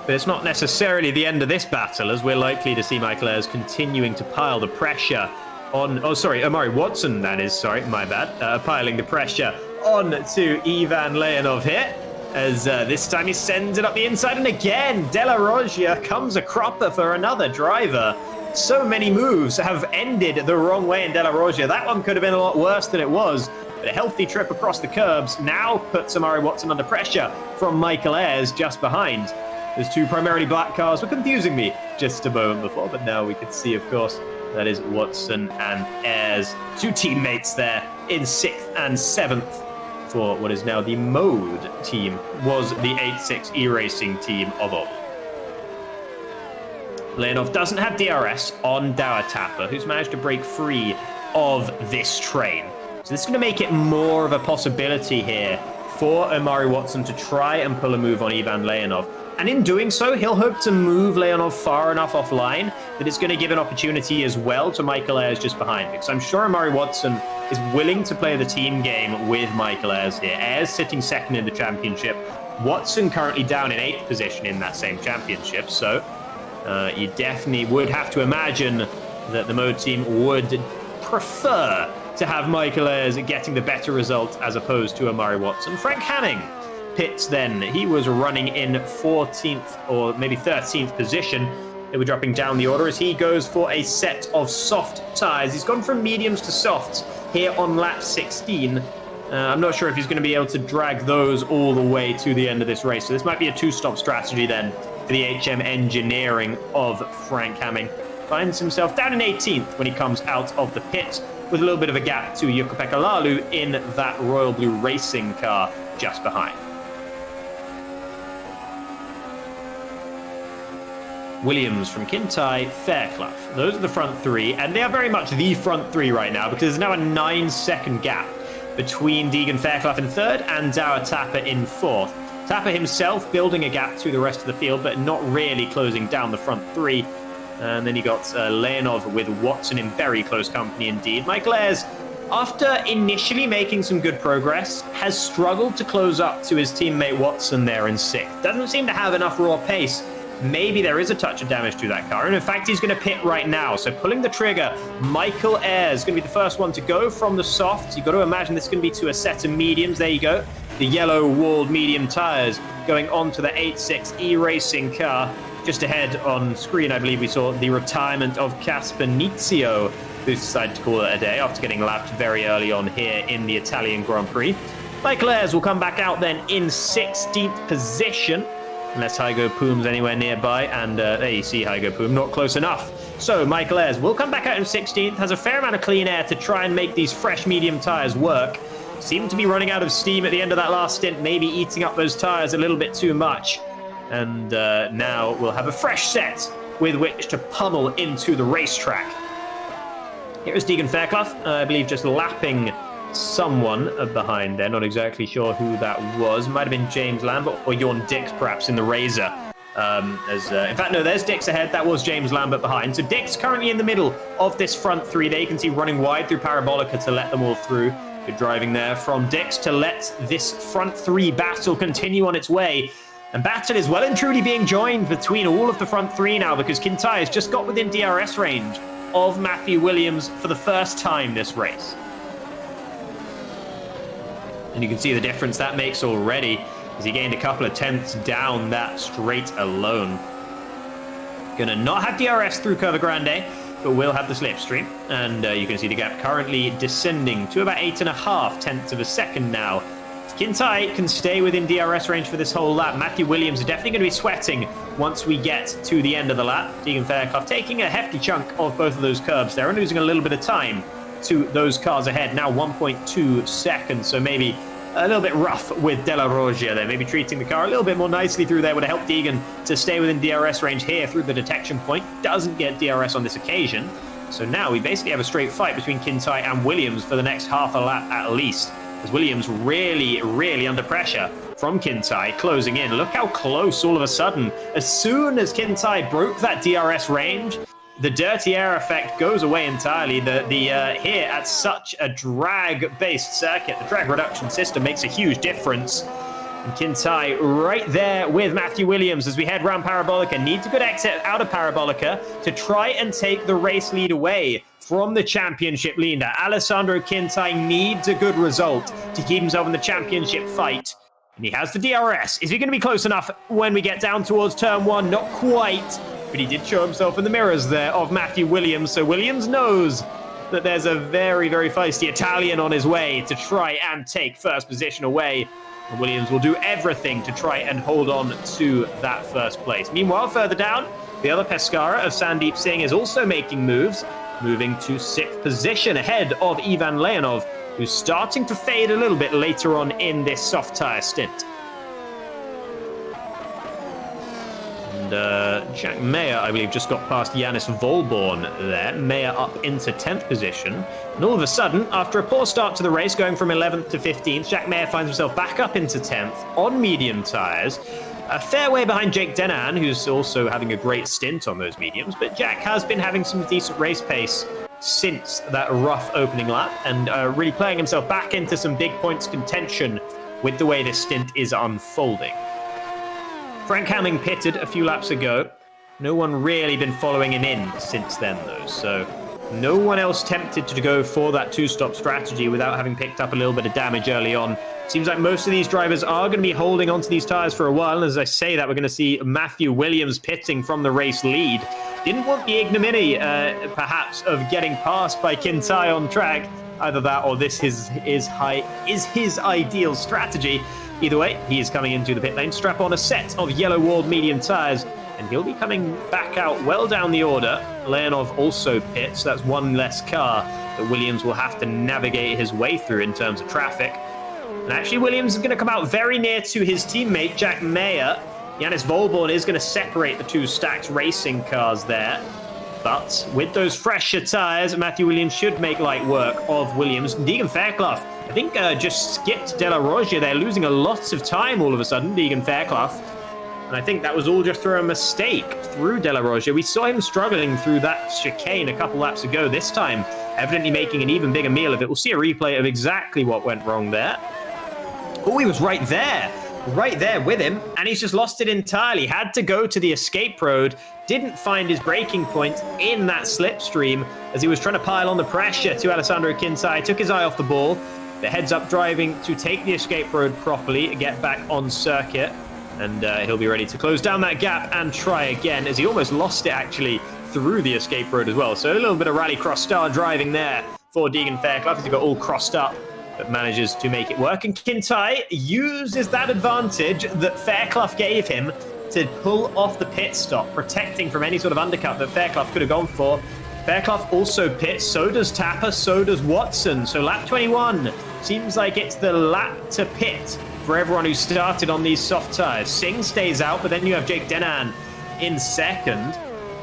But it's not necessarily the end of this battle, as we're likely to see Michael Ayres continuing to pile the pressure on... Oh, sorry, Amari Watson, that is. Sorry, my bad. Piling the pressure on to Ivan Leonov here. As this time he sends it up the inside, and again, Della Roggia comes a cropper for another driver. So many moves have ended the wrong way in Della Roggia. That one could have been a lot worse than it was, but a healthy trip across the curbs now puts Amari Watson under pressure from Michael Ayres just behind. Those 2 primarily black cars were confusing me just a moment before, but now we can see, of course, that is Watson and Ayres. 2 teammates there in 6th and 7th. For what is now the Mode team, was the 8-6 E-Racing team of old. Leonov doesn't have DRS on Dower Tapper, who's managed to break free of this train. So this is going to make it more of a possibility here for Omari Watson to try and pull a move on Ivan Leonov. And in doing so, he'll hope to move Leonov far enough offline that it's going to give an opportunity as well to Michael Ayres just behind. Because I'm sure Omari Watson is willing to play the team game with Michael Ayres here. Ayres sitting second in the championship. Watson currently down in 8th position in that same championship. So you definitely would have to imagine that the mode team would prefer to have Michael Ayres getting the better result as opposed to Omari Watson. Frank Hanning pits then. He was running in 14th or maybe 13th position. They were dropping down the order as he goes for a set of soft tyres. He's gone from mediums to softs here on lap 16. I'm not sure if he's going to be able to drag those all the way to the end of this race. So this might be a two-stop strategy then for the HM Engineering of Frank Hanning. Finds himself down in 18th when he comes out of the pit with a little bit of a gap to Jukka-Pekka Laulu in that Royal Blue Racing car just behind. Williams from Kintyre, Fairclough. Those are the front three, and they are very much the front three right now because there's now a 9-second gap between Deegan Fairclough in 3rd and Dower Tapper in 4th. Tapper himself building a gap to the rest of the field, but not really closing down the front three. And then you got Leonov with Watson in very close company indeed. Michael Ayres, after initially making some good progress, has struggled to close up to his teammate Watson there in 6th. Doesn't seem to have enough raw pace. Maybe there is a touch of damage to that car. And in fact, he's going to pit right now. So pulling the trigger, Michael Ayres is going to be the first one to go from the softs. You've got to imagine this is going to be to a set of mediums. There you go. The yellow walled medium tires going onto the 8.6 E-Racing car. Just ahead on screen, I believe we saw the retirement of Casper Nizio, who's decided to call it a day after getting lapped very early on here in the Italian Grand Prix. Michael Ayres will come back out then in 16th position. Unless Hygo Poom's anywhere nearby, and there you see Hygo Poom, not close enough. So Michael Ayres will come back out in 16th, has a fair amount of clean air to try and make these fresh medium tyres work. Seemed to be running out of steam at the end of that last stint, maybe eating up those tyres a little bit too much. And now we'll have a fresh set with which to pummel into the racetrack. Here is Deegan Fairclough, I believe just lapping someone behind there. Not exactly sure who that was. Might have been James Lambert or Jorn Dix perhaps in the Razor. In fact, no, there's Dix ahead. That was James Lambert behind. So Dix currently in the middle of this front three. There you can see running wide through Parabolica to let them all through. Good driving there from Dix to let this front three battle continue on its way. And battle is well and truly being joined between all of the front three now because Kintyre has just got within DRS range of Matthew Williams for the first time this race. And you can see the difference that makes already as he gained a couple of tenths down that straight alone. Gonna not have DRS through Curva Grande, but will have the slipstream. And you can see the gap currently descending to about 8.5 tenths of a second now. If Kintyre can stay within DRS range for this whole lap, Matthew Williams are definitely going to be sweating once we get to the end of the lap. Deegan Fairclough taking a hefty chunk of both of those curbs there and losing a little bit of time to those cars ahead. Now 1.2 seconds, so maybe a little bit rough with Della Roggia there. Maybe treating the car a little bit more nicely through there would have helped Deegan to stay within DRS range here through the detection point. Doesn't get DRS on this occasion. So now we basically have a straight fight between Kintyre and Williams for the next half a lap at least. As Williams really under pressure from Kintyre closing in. Look how close all of a sudden. As soon as Kintyre broke that DRS range, the dirty air effect goes away entirely. Here at such a drag-based circuit, the drag reduction system makes a huge difference. And Kintyre right there with Matthew Williams as we head round Parabolica. Needs a good exit out of Parabolica to try and take the race lead away from the championship leader. Alessandro Kintyre needs a good result to keep himself in the championship fight. And he has the DRS. Is he going to be close enough when we get down towards turn one? Not quite. But he did show himself in the mirrors there of Matthew Williams. So Williams knows that there's a very feisty Italian on his way to try and take first position away. And Williams will do everything to try and hold on to that first place. Meanwhile, further down, the other Pescara of Sandeep Singh is also making moves, moving to 6th position ahead of Ivan Leonov, who's starting to fade a little bit later on in this soft tyre stint. And Jack Mayer, I believe, just got past Yannis Volborn there. Mayer up into 10th position. And all of a sudden, after a poor start to the race, going from 11th to 15th, Jack Mayer finds himself back up into 10th on medium tyres. A fair way behind Jake Denahan, who's also having a great stint on those mediums. But Jack has been having some decent race pace since that rough opening lap, and really playing himself back into some big points contention with the way this stint is unfolding. Frank Hamming pitted a few laps ago. No one really been following him in since then, though, so no one else tempted to go for that two-stop strategy without having picked up a little bit of damage early on. Seems like most of these drivers are going to be holding onto these tyres for a while, and as I say that, we're going to see Matthew Williams pitting from the race lead. Didn't want the ignominy, perhaps, of getting passed by Kintai on track. Either that or this is his ideal strategy. Either way, he is coming into the pit lane, strap on a set of yellow-walled medium tyres, and he'll be coming back out well down the order. Leonov also pits, so that's one less car that Williams will have to navigate his way through in terms of traffic. And actually, Williams is going to come out very near to his teammate, Jack Mayer. Yannis Volborn is going to separate the two stacked racing cars there. But with those fresher tyres, Matthew Williams should make light work of Williams. Deegan Fairclough, I think, just skipped De La Rogia. They're losing a lot of time all of a sudden, Deegan Fairclough. And I think that was all just through a mistake through De La Rogia. We saw him struggling through that chicane a couple laps ago. This time, evidently making an even bigger meal of it. We'll see a replay of exactly what went wrong there. Oh, he was right there with him, and he's just lost it entirely. Had to go to the escape road, didn't find his braking point in that slipstream as he was trying to pile on the pressure to Alessandro Kintai. Took his eye off the ball, but heads up driving to take the escape road properly, get back on circuit, and he'll be ready to close down that gap and try again, as he almost lost it actually through the escape road as well. So a little bit of rallycross style driving there for Deegan Fairclough as he got all crossed up, but manages to make it work. And Kintai uses that advantage that Fairclough gave him to pull off the pit stop, protecting from any sort of undercut that Fairclough could have gone for. Fairclough also pits, so does Tapper, so does Watson. So lap 21 seems like it's the lap to pit for everyone who started on these soft tyres. Singh stays out, but then you have Jake Denahan in second.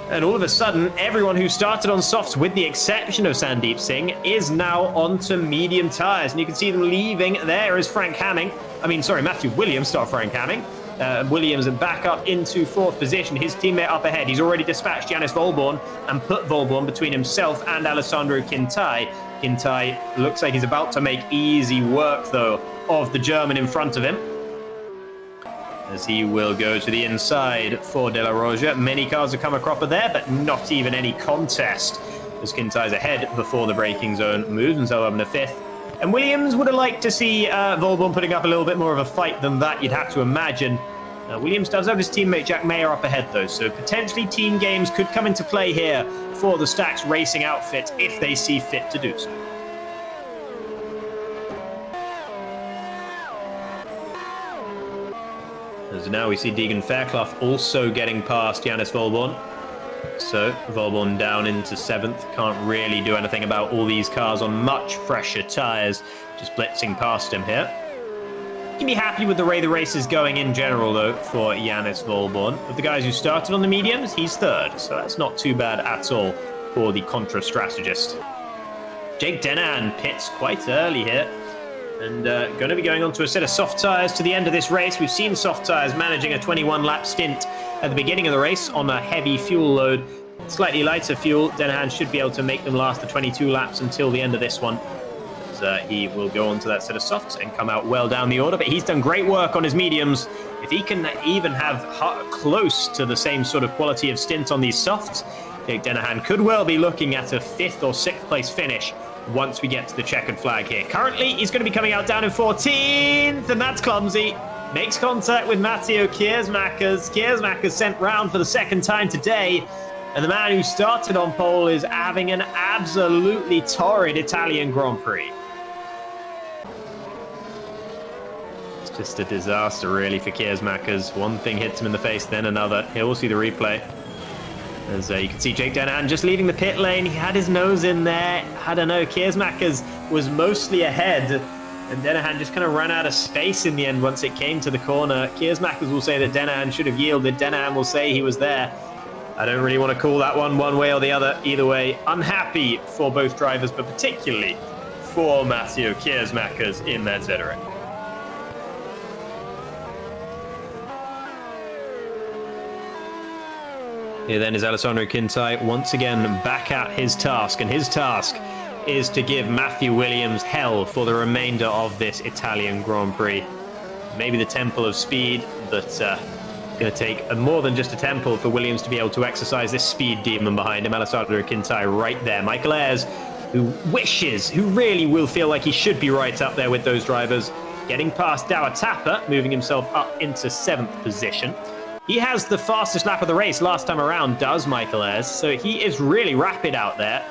And all of a sudden, everyone who started on softs, with the exception of Sandeep Singh, is now onto medium tyres. And you can see them leaving. There is Matthew Williams, not Frank Hamming. Williams back up into fourth position. His teammate up ahead. He's already dispatched Yannis Volborn and put Volborn between himself and Alessandro Kintai. Kintai looks like he's about to make easy work, though, of the German in front of him, as he will go to the inside for De La Rogia. Many cars have come a cropper there, but not even any contest, as Kintai's ahead before the braking zone moves himself up into fifth. And Williams would have liked to see Volborn putting up a little bit more of a fight than that, you'd have to imagine. Williams does have his teammate Jack Mayer up ahead, though, so potentially team games could come into play here for the Stax Racing outfit if they see fit to do so. As now we see Deegan Fairclough also getting past Yannis Volborn. So Volborn down into seventh. Can't really do anything about all these cars on much fresher tyres. Just blitzing past him here. You can be happy with the way the race is going in general, though, for Yannis Volborn. Of the guys who started on the mediums, he's third. So that's not too bad at all for the Contra strategist. Jake Denahan pits quite early here. And going to be going on to a set of soft tyres to the end of this race. We've seen soft tyres managing a 21-lap stint at the beginning of the race on a heavy fuel load. Slightly lighter fuel. Denahan should be able to make them last the 22 laps until the end of this one. As he will go on to that set of softs and come out well down the order. But he's done great work on his mediums. If he can even have close to the same sort of quality of stint on these softs, Jake Denahan could well be looking at a 5th or 6th place finish once we get to the checkered flag here. Currently, he's going to be coming out down in 14th, and that's clumsy. Makes contact with Matteo Kiersmakers. Kiersmakers sent round for the second time today, and the man who started on pole is having an absolutely torrid Italian Grand Prix. It's just a disaster, really, for Kiersmakers. One thing hits him in the face, then another. Here we'll see the replay. As you can see Jake Denahan just leaving the pit lane. He had his nose in there. I don't know, Kiersmakers was mostly ahead And Dennehan just kind of ran out of space in the end once it came to the corner. Keersmakers will say that Dennehan should have yielded. Dennehan will say he was there. I don't really want to call that one way or the other. Either way, unhappy for both drivers, but particularly for Mathieu Keersmakers in that Zederick. Here then is Alessandro Quintai once again back at his task, and his task is to give Matthew Williams hell for the remainder of this Italian Grand Prix. Maybe the temple of speed, but going to take more than just a temple for Williams to be able to exercise this speed demon behind him. Alessandro Quintai right there. Michael Ayres, who really will feel like he should be right up there with those drivers, getting past Dower Tapper, moving himself up into 7th position. He has the fastest lap of the race last time around, does Michael Ayres, so he is really rapid out there.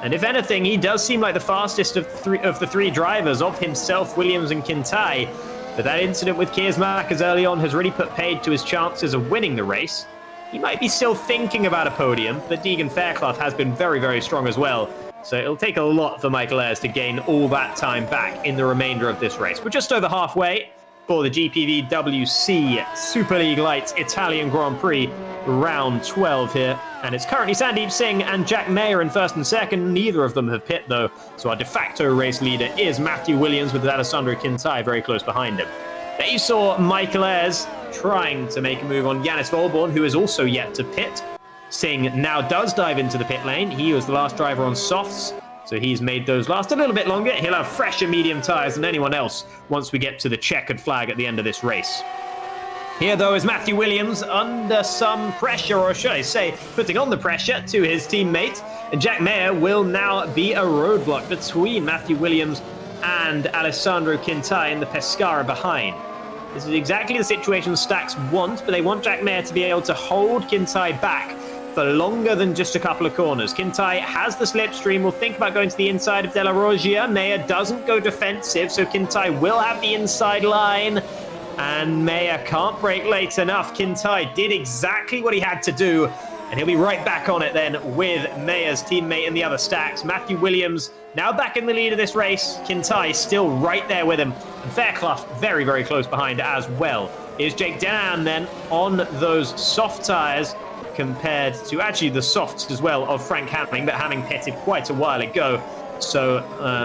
And if anything, he does seem like the fastest of the three drivers, of himself, Williams and Quintai. But that incident with Keersmakers early on has really put paid to his chances of winning the race. He might be still thinking about a podium, but Deegan Fairclough has been very, very strong as well. So it'll take a lot for Michael Ayres to gain all that time back in the remainder of this race. We're just over halfway for the GPVWC Super League Lights Italian Grand Prix, round 12 here. And it's currently Sandeep Singh and Jack Mayer in first and second. Neither of them have pit, though. So our de facto race leader is Matthew Williams, with Alessandro Quintai very close behind him. There you saw Michael Ayres trying to make a move on Yannis Volborn, who is also yet to pit. Singh now does dive into the pit lane. He was the last driver on softs, so he's made those last a little bit longer. He'll have fresher medium tyres than anyone else once we get to the checkered flag at the end of this race. Here, though, is Matthew Williams under some pressure, or should I say, putting on the pressure to his teammate. And Jack Mayer will now be a roadblock between Matthew Williams and Alessandro Quintai in the Pescara behind. This is exactly the situation Stacks want, but they want Jack Mayer to be able to hold Quintai back for longer than just a couple of corners. Quintai has the slipstream, will think about going to the inside of De La Roggia. Mayer doesn't go defensive, so Quintai will have the inside line. And Mayer can't brake late enough. Quintai did exactly what he had to do, and he'll be right back on it then with Mayer's teammate in the other stacks. Matthew Williams now back in the lead of this race. Quintai still right there with him. And Fairclough very, very close behind as well. Here's Jake Dennehan then on those soft tyres, compared to actually the softs as well of Frank Hamming, but Hamming pitted quite a while ago. So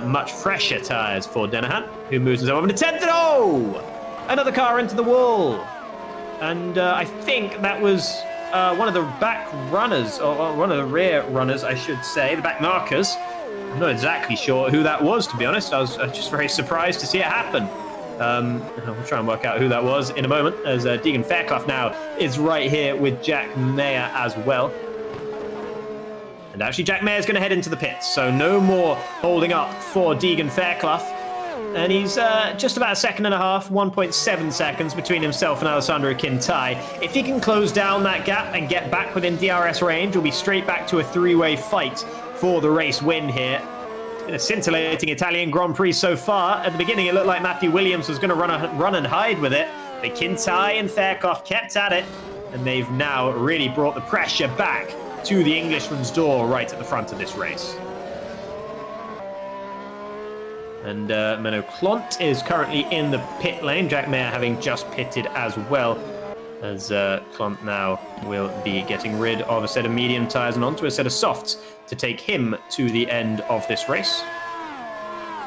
much fresher tyres for Dennehan, who moves himself up into 10th. And oh! Another car into the wall. And I think that was one of the back runners, or one of the rear runners, I should say, the back markers. I'm not exactly sure who that was, to be honest. I was just very surprised to see it happen. I'll try and work out who that was in a moment, as Deegan Fairclough now is right here with Jack Mayer as well. And actually, Jack Mayer's going to head into the pits, so no more holding up for Deegan Fairclough. And he's just about a second and a half, 1.7 seconds between himself and Alessandro Quintai. If he can close down that gap and get back within DRS range, we'll be straight back to a three-way fight for the race win here. It's been a scintillating Italian Grand Prix so far. At the beginning, it looked like Matthew Williams was going to run and hide with it. But Quintai and Fairclough kept at it, and they've now really brought the pressure back to the Englishman's door right at the front of this race. And Menno Klont is currently in the pit lane, Jack Mayer having just pitted as well, as Klont now will be getting rid of a set of medium tyres and onto a set of softs to take him to the end of this race.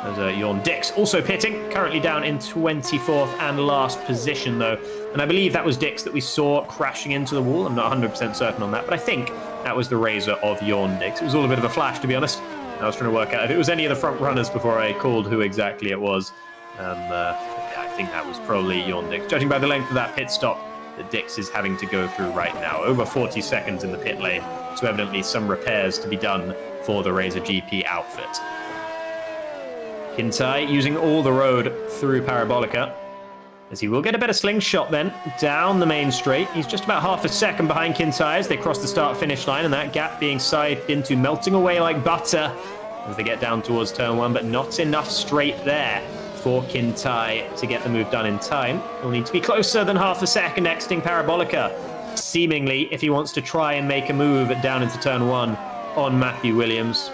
As Jorn Dix also pitting, currently down in 24th and last position though. And I believe that was Dix that we saw crashing into the wall. I'm not 100% certain on that, but I think that was the Razor of Jorn Dix. It was all a bit of a flash, to be honest. I was trying to work out if it was any of the front runners before I called who exactly it was. I think that was probably Jorn Dix. Judging by the length of that pit stop that Dix is having to go through right now. Over 40 seconds in the pit lane, so evidently some repairs to be done for the Razor GP outfit. Quintai using all the road through Parabolica, as he will get a better slingshot then down the main straight. He's just about half a second behind Quintai as they cross the start-finish line, and that gap being side into melting away like butter as they get down towards turn one, but not enough straight there for Quintai to get the move done in time. He'll need to be closer than half a second exiting Parabolica, seemingly, if he wants to try and make a move down into turn one on Matthew Williams,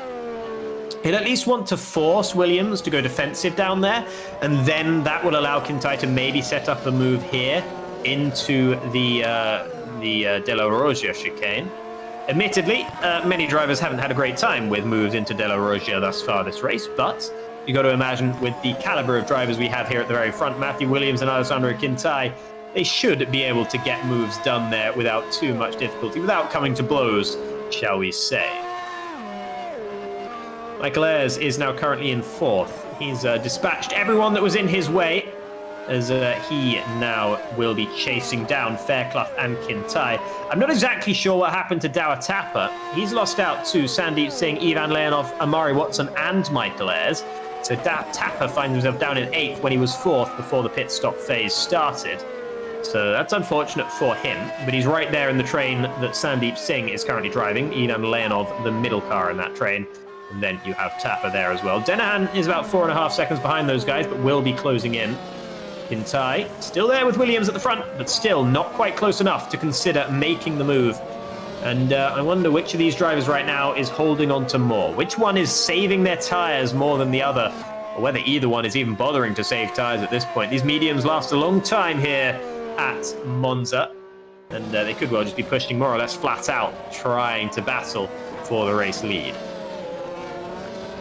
He'll at least want to force Williams to go defensive down there, and then that will allow Kintai to maybe set up a move here into the De La Roja chicane. Admittedly, many drivers haven't had a great time with moves into De La Roja thus far this race, but you got to imagine with the caliber of drivers we have here at the very front, Matthew Williams and Alessandro Kintai, they should be able to get moves done there without too much difficulty, without coming to blows, shall we say. Michael Ayres is now currently in 4th. He's dispatched everyone that was in his way, as he now will be chasing down Fairclough and Kintai. I'm not exactly sure what happened to Dower Tapper. He's lost out to Sandeep Singh, Ivan Leonov, Amari Watson, and Michael Ayres. So Tapper finds himself down in 8th when he was 4th before the pit stop phase started. So that's unfortunate for him, but he's right there in the train that Sandeep Singh is currently driving. Ivan Leonov, the middle car in that train. And then you have Tapper there as well. Denahan is about 4.5 seconds behind those guys, but will be closing in. Kintai still there with Williams at the front, but still not quite close enough to consider making the move. And I wonder which of these drivers right now is holding on to more. Which one is saving their tyres more than the other? Or whether either one is even bothering to save tyres at this point. These mediums last a long time here at Monza. And they could well just be pushing more or less flat out, trying to battle for the race lead.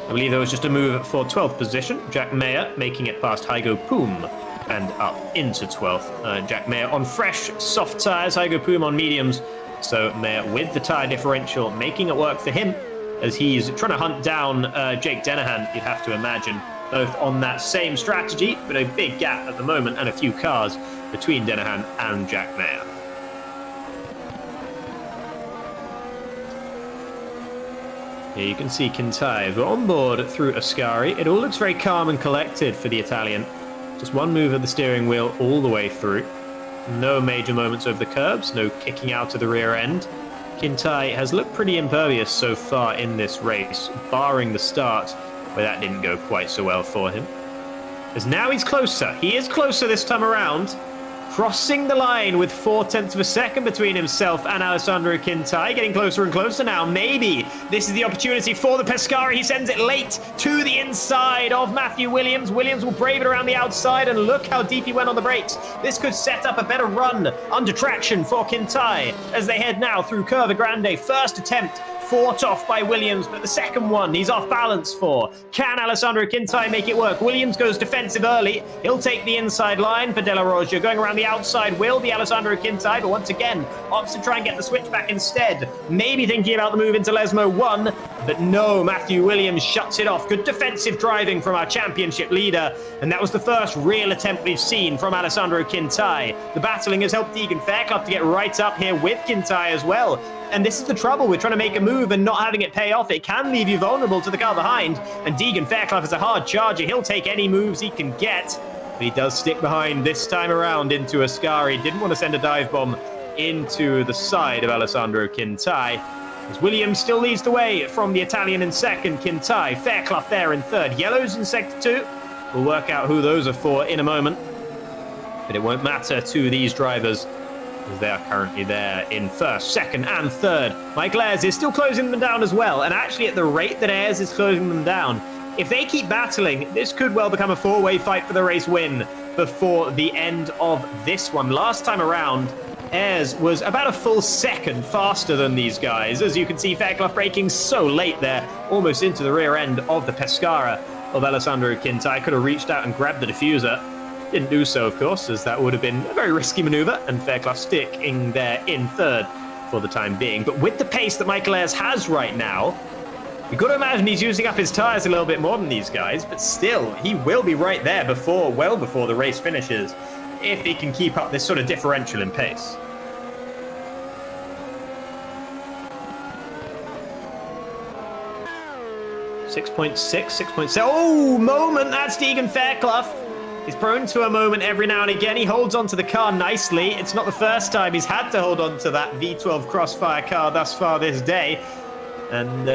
I believe there was just a move for 12th position. Jack Mayer making it past Hygo Poom and up into 12th. Jack Mayer on fresh, soft tyres, Hygo Poom on mediums. So Mayer with the tyre differential, making it work for him as he's trying to hunt down Jake Denahan, you'd have to imagine, both on that same strategy, but a big gap at the moment and a few cars between Denahan and Jack Mayer. Here you can see Kintai. We're on board through Ascari. It all looks very calm and collected for the Italian. Just one move of the steering wheel all the way through. No major moments over the curbs, no kicking out of the rear end. Kintai has looked pretty impervious so far in this race, barring the start, where that didn't go quite so well for him. As now he's closer. He is closer this time around. Crossing the line with 0.4 of a second between himself and Alessandro Kintai, getting closer and closer now. Maybe this is the opportunity for the Pescara. He sends it late to the inside of Matthew Williams. Williams will brave it around the outside, and look how deep he went on the brakes. This could set up a better run under traction for Kintai as they head now through Curva Grande. First attempt fought off by Williams, but the second one he's off balance for. Can Alessandro Kintai make it work? Williams goes defensive early. He'll take the inside line for De La Roja. Going around the outside will be Alessandro Kintai, but once again opts to try and get the switch back instead. Maybe thinking about the move into Lesmo 1, but no, Matthew Williams shuts it off. Good defensive driving from our championship leader, and that was the first real attempt we've seen from Alessandro Kintai. The battling has helped Deegan Fairclough to get right up here with Kintai as well. And this is the trouble with trying to make a move and not having it pay off. It can leave you vulnerable to the car behind. And Deegan Fairclough is a hard charger. He'll take any moves he can get. But he does stick behind this time around into Ascari. Didn't want to send a dive bomb into the side of Alessandro Kintai. As Williams still leads the way from the Italian in second. Kintai, Fairclough there in third. Yellows in sector 2. We'll work out who those are for in a moment. But it won't matter to these drivers, as they are currently there in first, second, and third. Michael Ayres is still closing them down as well, and actually at the rate that Ayres is closing them down, if they keep battling, this could well become a four-way fight for the race win before the end of this one. Last time around, Ayres was about a full second faster than these guys. As you can see, Fairclough braking so late there, almost into the rear end of the Pescara of Alessandro Kintai. Could have reached out and grabbed the diffuser. Didn't do so, of course, as that would have been a very risky maneuver, and Fairclough sticking there in third for the time being. But with the pace that Michael Ayres has right now, you've got to imagine he's using up his tyres a little bit more than these guys, but still, he will be right there well before the race finishes, if he can keep up this sort of differential in pace. .6, oh, moment, that's Deegan Fairclough. He's prone to a moment every now and again. He holds onto the car nicely. It's not the first time he's had to hold on to that V12 Crossfire car thus far this day. And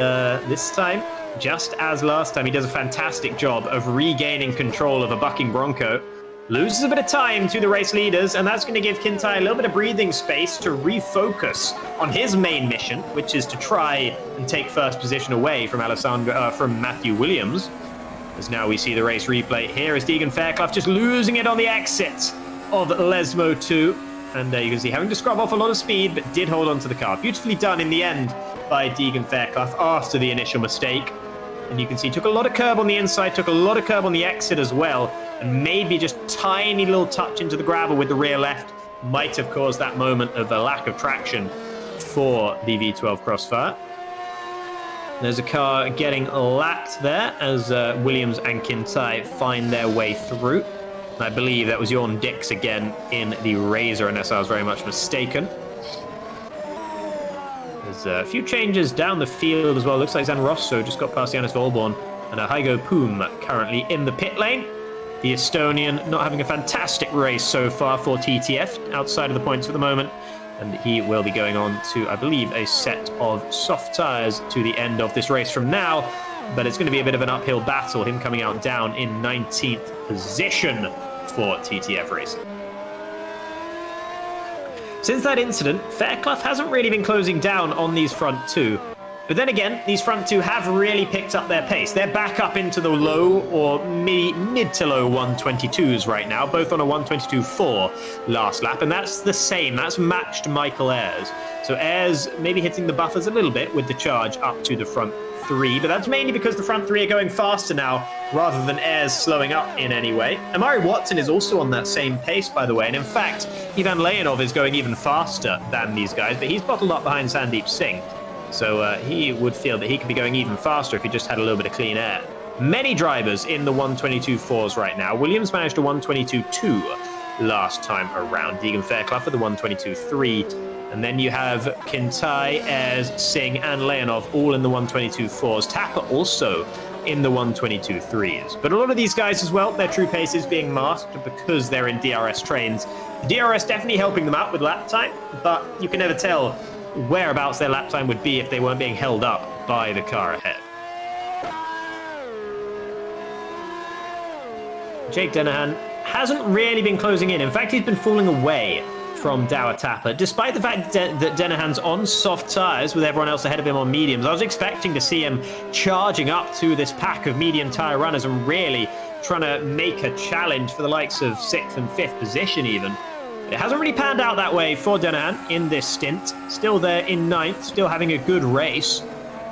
this time, just as last time, he does a fantastic job of regaining control of a bucking Bronco. Loses a bit of time to the race leaders, and that's going to give Kintai a little bit of breathing space to refocus on his main mission, which is to try and take first position away from Matthew Williams. As now we see the race replay. Here is Deegan Fairclough just losing it on the exit of Lesmo 2. And you can see having to scrub off a lot of speed, but did hold on to the car. Beautifully done in the end by Deegan Fairclough after the initial mistake. And you can see took a lot of curb on the inside, took a lot of curb on the exit as well. And maybe just tiny little touch into the gravel with the rear left might have caused that moment of a lack of traction for the V12 Crossfire. There's a car getting lapped there as Williams and Kintai find their way through. I believe that was Jorn Dix again in the Razor, unless I was very much mistaken. There's a few changes down the field as well. Looks like Zan Rosso just got past Janis Volborn, and Hygo Poom currently in the pit lane. The Estonian not having a fantastic race so far for TTF, outside of the points at the moment. And he will be going on to, I believe, a set of soft tyres to the end of this race from now. But it's going to be a bit of an uphill battle, him coming out down in 19th position for TTF Racing. Since that incident, Fairclough hasn't really been closing down on these front two. But then again, these front two have really picked up their pace. They're back up into the low or mid to low 122s right now, both on a 122.4 last lap. And that's the same. That's matched Michael Ayres. So Ayres maybe hitting the buffers a little bit with the charge up to the front three, but that's mainly because the front three are going faster now rather than Ayres slowing up in any way. Amari Watson is also on that same pace, by the way, and in fact, Ivan Leonov is going even faster than these guys, but he's bottled up behind Sandeep Singh. So he would feel that he could be going even faster if he just had a little bit of clean air. Many drivers in the 122.4s right now. Williams managed a 122.2 last time around. Deegan Fairclough for the 122.3. And then you have Kintai, Ayres, Singh, and Leonov all in the 122.4s. Tapper also in the 122.3s. But a lot of these guys as well, their true pace is being masked because they're in DRS trains. The DRS definitely helping them out with lap time, but you can never tell whereabouts their lap time would be if they weren't being held up by the car ahead. Jake Dennehan hasn't really been closing in. In fact, he's been falling away from Dower Tapper, despite the fact that Dennehan's on soft tyres with everyone else ahead of him on mediums. I was expecting to see him charging up to this pack of medium tyre runners and really trying to make a challenge for the likes of 6th and 5th position even. It hasn't really panned out that way for Dennehan in this stint. Still there in 9th, still having a good race,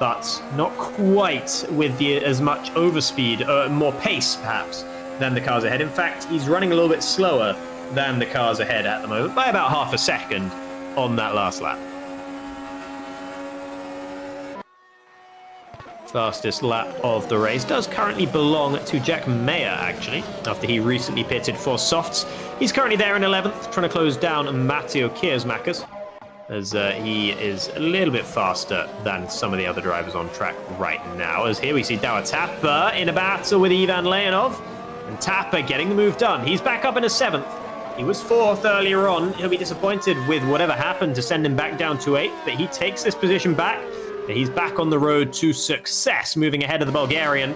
but not quite with as much overspeed, more pace perhaps, than the cars ahead. In fact, he's running a little bit slower than the cars ahead at the moment, by about half a second on that last lap. Fastest lap of the race does currently belong to Jack Mayer, actually, after he recently pitted for softs. He's currently there in 11th, trying to close down Matteo Kiersmakers, as he is a little bit faster than some of the other drivers on track right now. As here we see Dower Tapper in a battle with Ivan Leonov, and Tapper getting the move done. He's back up in a 7th. He was 4th earlier on. He'll be disappointed with whatever happened to send him back down to 8th, but he takes this position back. He's back on the road to success, moving ahead of the Bulgarian,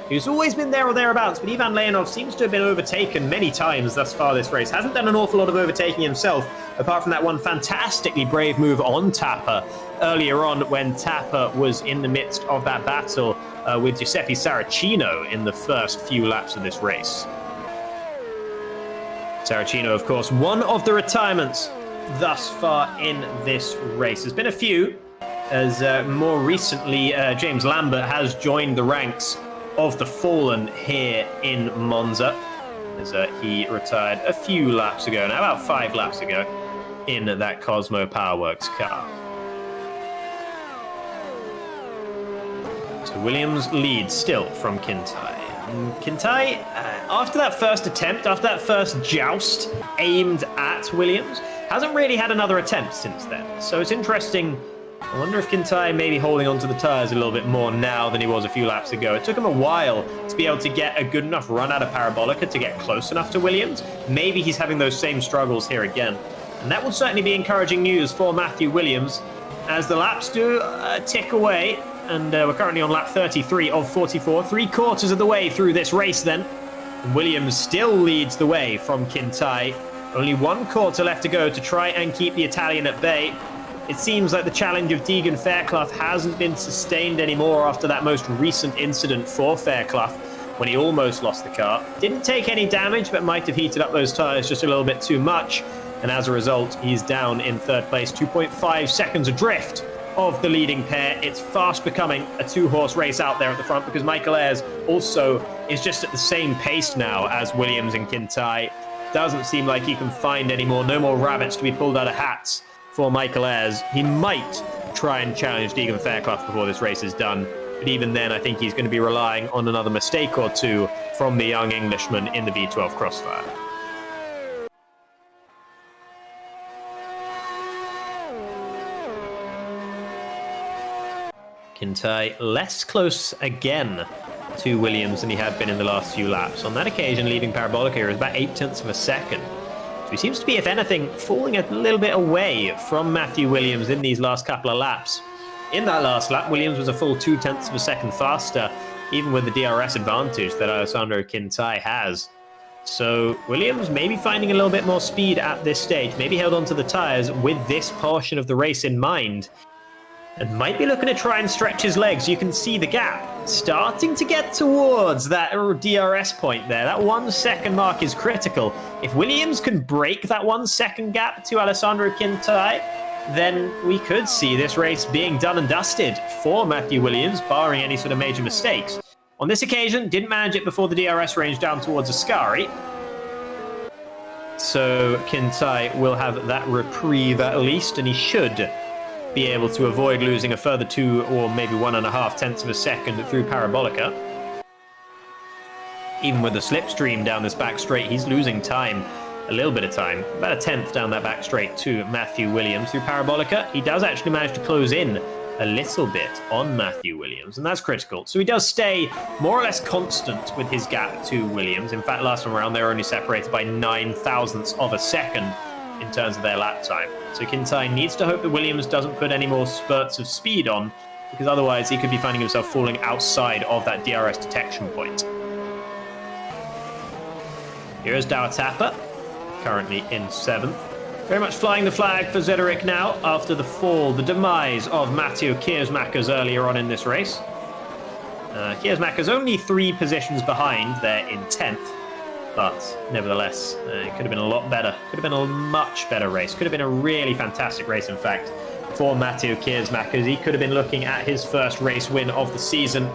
who's always been there or thereabouts, but Ivan Leonov seems to have been overtaken many times thus far this race. Hasn't done an awful lot of overtaking himself, apart from that one fantastically brave move on Tapper earlier on when Tapper was in the midst of that battle with Giuseppe Saracino in the first few laps of this race. Saracino, of course, one of the retirements thus far in this race. There's been a few, as more recently James Lambert has joined the ranks of the fallen here in Monza, as he retired a few laps ago, now about 5 laps ago, in that Cosmo Powerworks car. So Williams leads still from Kintai. Kintai, after that first attempt, after that first joust aimed at Williams, hasn't really had another attempt since then. So it's interesting. I wonder if Kintai may be holding onto the tyres a little bit more now than he was a few laps ago. It took him a while to be able to get a good enough run out of Parabolica to get close enough to Williams. Maybe he's having those same struggles here again. And that will certainly be encouraging news for Matthew Williams as the laps do tick away. And we're currently on lap 33 of 44, 3/4 of the way through this race then. And Williams still leads the way from Kintai. Only 1 quarter left to go to try and keep the Italian at bay. It seems like the challenge of Deegan Fairclough hasn't been sustained anymore after that most recent incident for Fairclough when he almost lost the car. Didn't take any damage, but might have heated up those tyres just a little bit too much. And as a result, he's down in 3rd place, 2.5 seconds adrift of the leading pair. It's fast becoming a 2-horse race out there at the front because Michael Ayres also is just at the same pace now as Williams and Kintai. Doesn't seem like he can find any more, no more rabbits to be pulled out of hats for Michael Ayres. He might try and challenge Deegan Fairclough before this race is done. But even then, I think he's going to be relying on another mistake or two from the young Englishman in the V12 Crossfire. Kintai less close again to Williams than he had been in the last few laps. On that occasion, leaving Parabolica here is about 0.8 of a second. So he seems to be, if anything, falling a little bit away from Matthew Williams in these last couple of laps. In that last lap, Williams was a full 0.2 of a second faster, even with the DRS advantage that Alessandro Kintai has. So Williams maybe finding a little bit more speed at this stage, maybe held onto the tyres with this portion of the race in mind, and might be looking to try and stretch his legs. You can see the gap starting to get towards that DRS point there. That 1 second mark is critical. If Williams can break that 1 second gap to Alessandro Kintai, then we could see this race being done and dusted for Matthew Williams, barring any sort of major mistakes. On this occasion, didn't manage it before the DRS range down towards Ascari. So Kintai will have that reprieve at least, and he should be able to avoid losing a further 2 or maybe 1.5 of a second through Parabolica. Even with the slipstream down this back straight, he's losing time, a little bit of time, about 1/10 down that back straight to Matthew Williams through Parabolica. He does actually manage to close in a little bit on Matthew Williams, and that's critical. So he does stay more or less constant with his gap to Williams. In fact, last time around, they were only separated by 0.9 of a second in terms of their lap time. So Kintai needs to hope that Williams doesn't put any more spurts of speed on, because otherwise he could be finding himself falling outside of that DRS detection point. Here is Dowatapa, currently in 7th. Very much flying the flag for Zederik now after the fall, the demise of Matteo Kiersmakers earlier on in this race. Kiersmakers only 3 positions behind there in 10th. But nevertheless, it could have been a lot better. Could have been a much better race. Could have been a really fantastic race, in fact, for Matteo Kiersmakers. He could have been looking at his first race win of the season.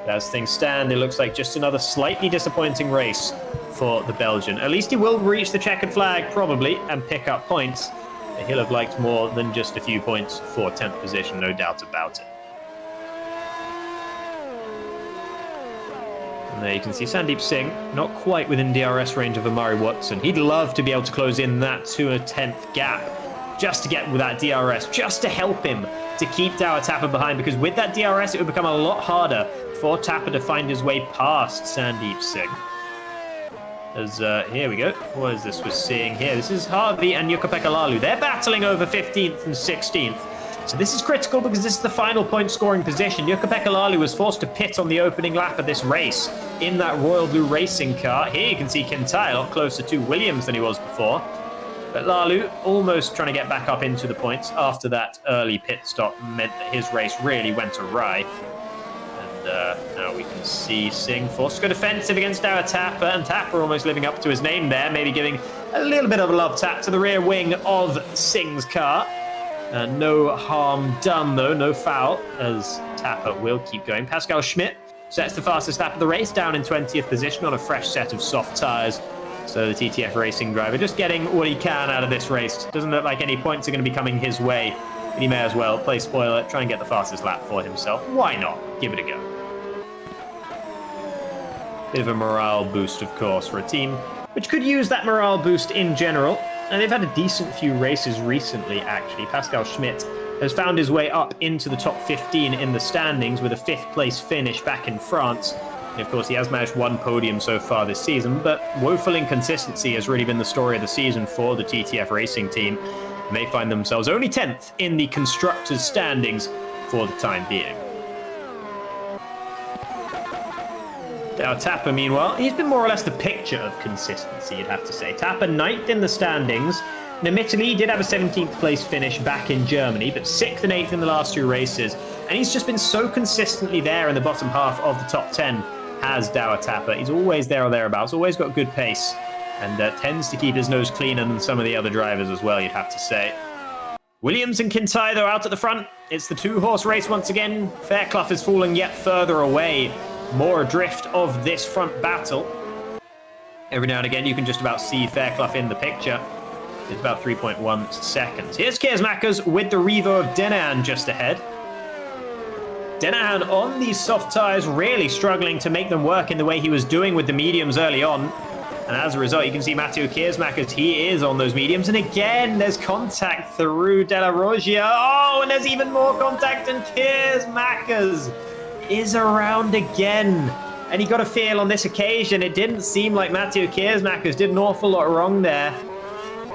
But as things stand, it looks like just another slightly disappointing race for the Belgian. At least he will reach the checkered flag, probably, and pick up points. He'll have liked more than just a few points for 10th position, no doubt about it. And there you can see Sandeep Singh, not quite within DRS range of Amari Watson. He'd love to be able to close in that 2 1/10 gap, just to get with that DRS, just to help him to keep Dowatapa behind, because with that DRS, it would become a lot harder for Tapper to find his way past Sandeep Singh. As, here we go. What is this we're seeing here? This is Harvey and Jukka-Pekka Laulu. They're battling over 15th and 16th. So this is critical because this is the final point scoring position. Jukka-Pekka Laulu was forced to pit on the opening lap of this race in that Royal Blue Racing car. Here you can see Kintai a lot closer to Williams than he was before. But Laulu almost trying to get back up into the points after that early pit stop meant that his race really went awry. And now we can see Singh forced to go defensive against Dowatapa, and Tapper almost living up to his name there, maybe giving a little bit of a love tap to the rear wing of Singh's car. No harm done, though, no foul, as Tapper will keep going. Pascal Schmidt sets the fastest lap of the race, down in 20th position on a fresh set of soft tyres. So the TTF Racing driver just getting what he can out of this race. Doesn't look like any points are going to be coming his way, but he may as well play spoiler, try and get the fastest lap for himself. Why not? Give it a go. Bit of a morale boost, of course, for a team which could use that morale boost in general. And they've had a decent few races recently, actually. Pascal Schmidt has found his way up into the top 15 in the standings with a 5th place finish back in France. And of course, he has managed 1 podium so far this season, but woeful inconsistency has really been the story of the season for the TTF Racing team. And they find themselves only 10th in the constructors' standings for the time being. Tapper, meanwhile, he's been more or less the picture of consistency, you'd have to say. Tapper 9th in the standings. And admittedly, he did have a 17th place finish back in Germany, but 6th and 8th in the last 2 races. And he's just been so consistently there in the bottom half of the top 10 as Tapper. He's always there or thereabouts, always got good pace, and tends to keep his nose cleaner than some of the other drivers as well, you'd have to say. Williams and Kintai, though, out at the front. It's the 2-horse race once again. Fairclough is falling yet further away. More adrift of this front battle. Every now and again, you can just about see Fairclough in the picture. It's about 3.1 seconds. Here's Keersmakers with the Revo of Denahan just ahead. Denahan on these soft tyres, really struggling to make them work in the way he was doing with the mediums early on. And as a result, you can see Matteo Keersmakers, he is on those mediums. And again, there's contact through Della Roggia. Oh, and there's even more contact, and Keersmakers is around again. And he got a feel on this occasion, it didn't seem like Matteo Keersmakers did an awful lot wrong there.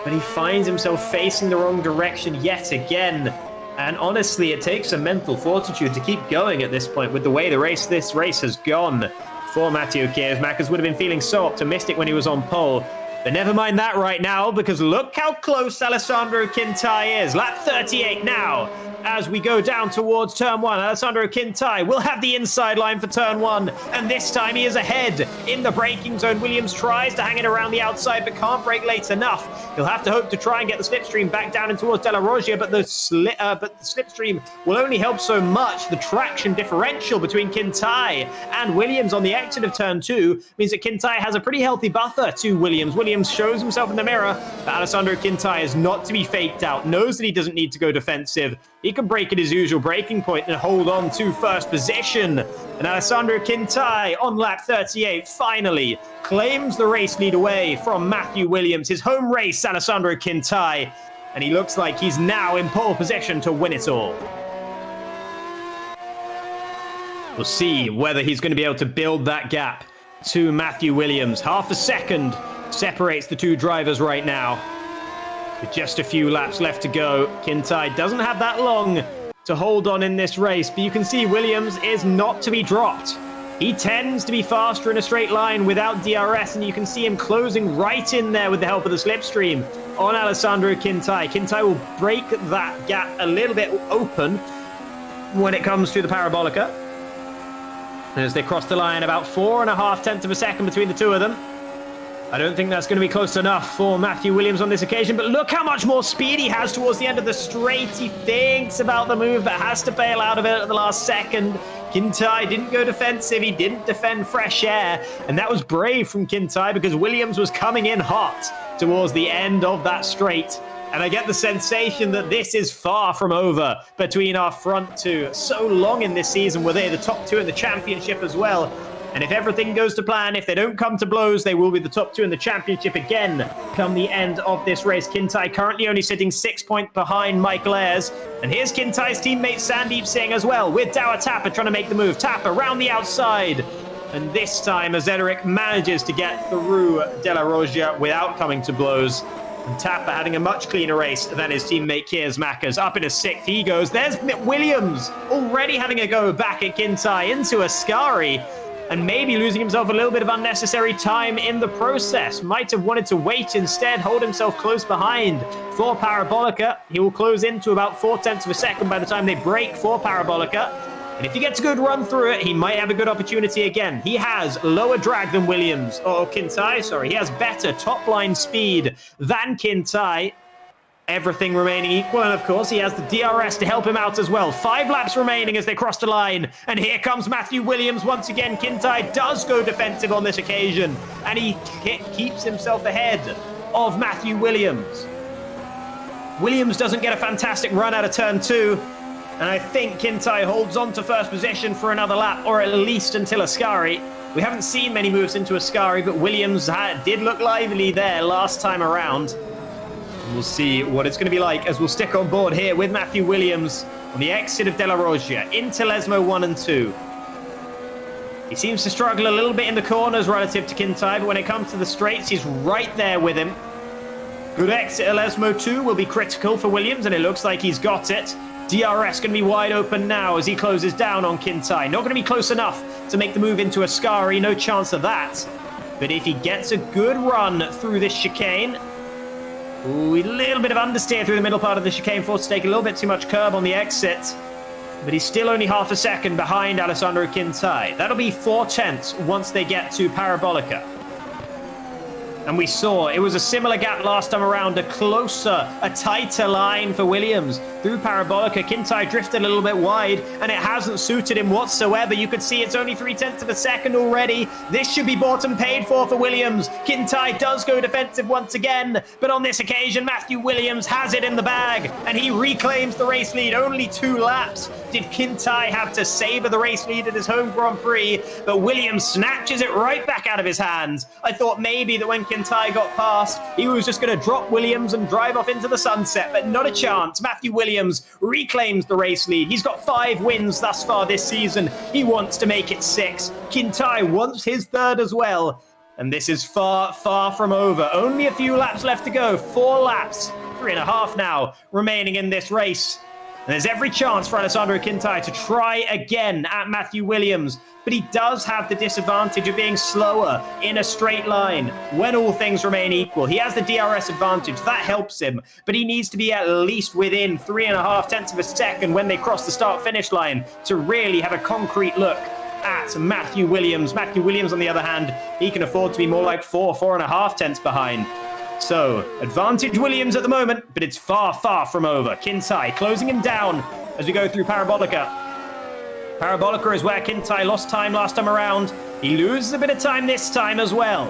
But he finds himself facing the wrong direction yet again. And honestly, it takes some mental fortitude to keep going at this point with the way this race has gone. For Matteo Keersmakers would have been feeling so optimistic when he was on pole. But never mind that right now, because look how close Alessandro Kintai is. Lap 38 now. As we go down towards turn 1, Alessandro Kintai will have the inside line for turn 1. And this time he is ahead in the braking zone. Williams tries to hang it around the outside, but can't brake late enough. He'll have to hope to try and get the slipstream back down in towards Della Roggia, but the slipstream will only help so much. The traction differential between Kintai and Williams on the exit of turn 2 means that Kintai has a pretty healthy buffer to Williams. Williams shows himself in the mirror, but Alessandro Kintai is not to be faked out, knows that he doesn't need to go defensive. He can brake at his usual braking point and hold on to first position. And Alessandro Kintai on lap 38 finally claims the race lead away from Matthew Williams. His home race, Alessandro Kintai. And he looks like he's now in pole position to win it all. We'll see whether he's going to be able to build that gap to Matthew Williams. Half a second separates the two drivers right now. With just a few laps left to go, Kintai doesn't have that long to hold on in this race, but you can see Williams is not to be dropped. He tends to be faster in a straight line without DRS, and you can see him closing right in there with the help of the slipstream on Alessandro Kintai. Kintai will break that gap a little bit open when it comes to the Parabolica. And as they cross the line, about 4.5 tenths of a second between the two of them. I don't think that's going to be close enough for Matthew Williams on this occasion, but look how much more speed he has towards the end of the straight. He thinks about the move, but has to bail out of it at the last second. Kintai didn't go defensive. He didn't defend fresh air, and that was brave from Kintai because Williams was coming in hot towards the end of that straight. And I get the sensation that this is far from over between our front two. So long in this season were they the top two in the championship as well. And if everything goes to plan, if they don't come to blows, they will be the top two in the championship again come the end of this race. Kintai currently only sitting 6 points behind Michael Ayres. And here's Kintai's teammate Sandeep Singh as well, with Dower Tapper trying to make the move. Tapper around the outside. And this time, Azederic manages to get through Della Roggia without coming to blows. And Tapper having a much cleaner race than his teammate Keersmakers. Up in a 6th he goes. There's Williams already having a go back at Kintai into Ascari. And maybe losing himself a little bit of unnecessary time in the process. Might have wanted to wait instead, hold himself close behind for Parabolica. He will close into about 4 tenths of a second by the time they break for Parabolica. And if he gets a good run through it, he might have a good opportunity again. He has lower drag than Williams, or Kintai, sorry. He has better top-line speed than Kintai. Everything remaining equal, and of course he has the DRS to help him out as well. 5 laps remaining as they cross the line, and here comes Matthew Williams once again. Kintai does go defensive on this occasion, and he keeps himself ahead of Matthew Williams. Williams doesn't get a fantastic run out of turn 2, and I think Kintai holds on to first position for another lap, or at least until Ascari. We haven't seen many moves into Ascari, but Williams did look lively there last time around. We'll see what it's going to be like as we'll stick on board here with Matthew Williams on the exit of Della Roggia into Lesmo 1 and 2. He seems to struggle a little bit in the corners relative to Kintai, but when it comes to the straights, he's right there with him. Good exit at Lesmo 2 will be critical for Williams, and it looks like he's got it. DRS going to be wide open now as he closes down on Kintai. Not going to be close enough to make the move into Ascari. No chance of that. But if he gets a good run through this chicane... Ooh, a little bit of understeer through the middle part of the chicane, forced to take a little bit too much curb on the exit. But he's still only half a second behind Alessandro Kintai. That'll be 4/10 once they get to Parabolica. And we saw it was a similar gap last time around, a closer, a tighter line for Williams. Through Parabolica, Kintai drifted a little bit wide, and it hasn't suited him whatsoever. You could see it's only 0.3 of a second already. This should be bought and paid for Williams. Kintai does go defensive once again, but on this occasion, Matthew Williams has it in the bag, and he reclaims the race lead. Only 2 laps did Kintai have to savor the race lead at his home Grand Prix, but Williams snatches it right back out of his hands. I thought maybe that when Kintai got past, he was just going to drop Williams and drive off into the sunset, but not a chance. Matthew Williams reclaims the race lead. He's got 5 wins thus far this season. He wants to make it 6. Kintai wants his 3rd as well. And this is far, far from over. Only a few laps left to go. 4 laps, 3.5 now remaining in this race. And there's every chance for Alessandro Kintai to try again at Matthew Williams. But he does have the disadvantage of being slower in a straight line when all things remain equal. He has the DRS advantage. That helps him. But he needs to be at least within 3.5 of a second when they cross the start-finish line to really have a concrete look at Matthew Williams. Matthew Williams, on the other hand, he can afford to be more like 4.5 behind. So, advantage Williams at the moment, but it's far, far from over. Kintai closing him down as we go through Parabolica. Parabolica is where Kintai lost time last time around. He loses a bit of time this time as well.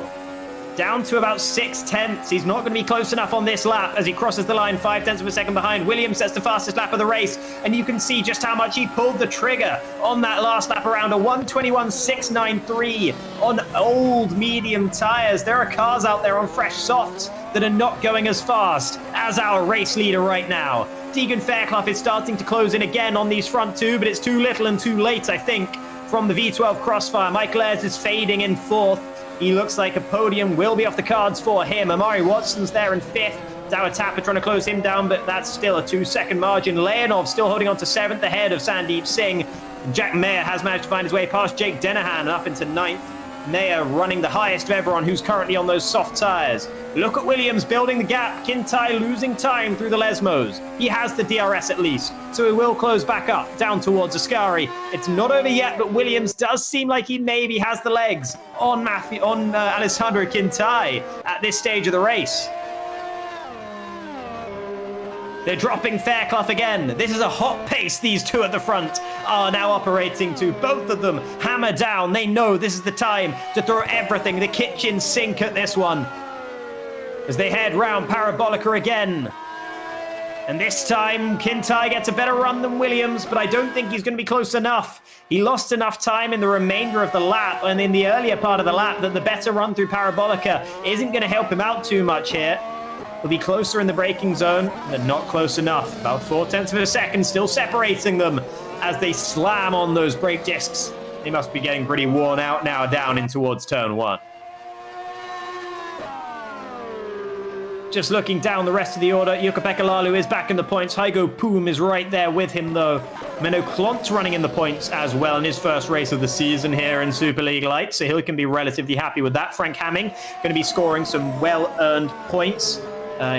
Down to about 0.6. He's not going to be close enough on this lap as he crosses the line 0.5 of a second behind. Williams sets the fastest lap of the race, and you can see just how much he pulled the trigger on that last lap around. A 1:21.693 on old medium tires. There are cars out there on fresh softs that are not going as fast as our race leader right now. Deegan Fairclough is starting to close in again on these front 2, but it's too little and too late, I think, from the V12 crossfire. Michael Ayres is fading in 4th. He looks like a podium will be off the cards for him. Amari Watson's there in 5th. Dower Tapper trying to close him down, but that's still a 2-second margin. Leonov still holding on to 7th ahead of Sandeep Singh. Jack Mayer has managed to find his way past Jake Dennehan and up into 9th. Mayer running the highest of everyone who's currently on those soft tyres. Look at Williams building the gap. Kintai losing time through the Lesmos. He has the DRS at least, so he will close back up down towards Ascari. It's not over yet, but Williams does seem like he maybe has the legs on Alessandro Kintai at this stage of the race. They're dropping Fairclough again. This is a hot pace. These 2 at the front are now operating to. Both of them hammer down. They know this is the time to throw everything, the kitchen sink at this one. As they head round Parabolica again. And this time, Kintai gets a better run than Williams, but I don't think he's going to be close enough. He lost enough time in the remainder of the lap and in the earlier part of the lap that the better run through Parabolica isn't going to help him out too much here. He'll be closer in the braking zone, but not close enough. About 0.4 of a second, still separating them as they slam on those brake discs. They must be getting pretty worn out now down in towards turn 1. Just looking down the rest of the order, Jukka-Pekka Laulu is back in the points. Hygo Poom is right there with him, though. Menno Klont's running in the points as well in his first race of the season here in Superleague Lights, so he can be relatively happy with that. Frank Hamming going to be scoring some well-earned points.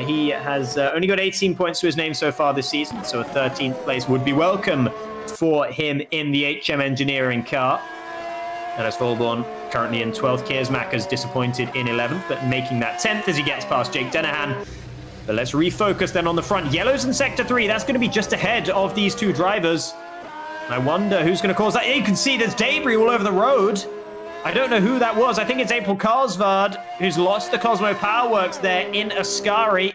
He has only got 18 points to his name so far this season, so a 13th place would be welcome for him in the HM Engineering car. And as Volborn currently in 12th, Kiersmacher's disappointed in 11th, but making that 10th as he gets past Jake Dennehan. But let's refocus then on the front. Yellow's in Sector 3. That's going to be just ahead of these 2 drivers. I wonder who's going to cause that. You can see there's debris all over the road. I don't know who that was. I think it's April Karsvard, who's lost the Cosmo Powerworks there in Ascari.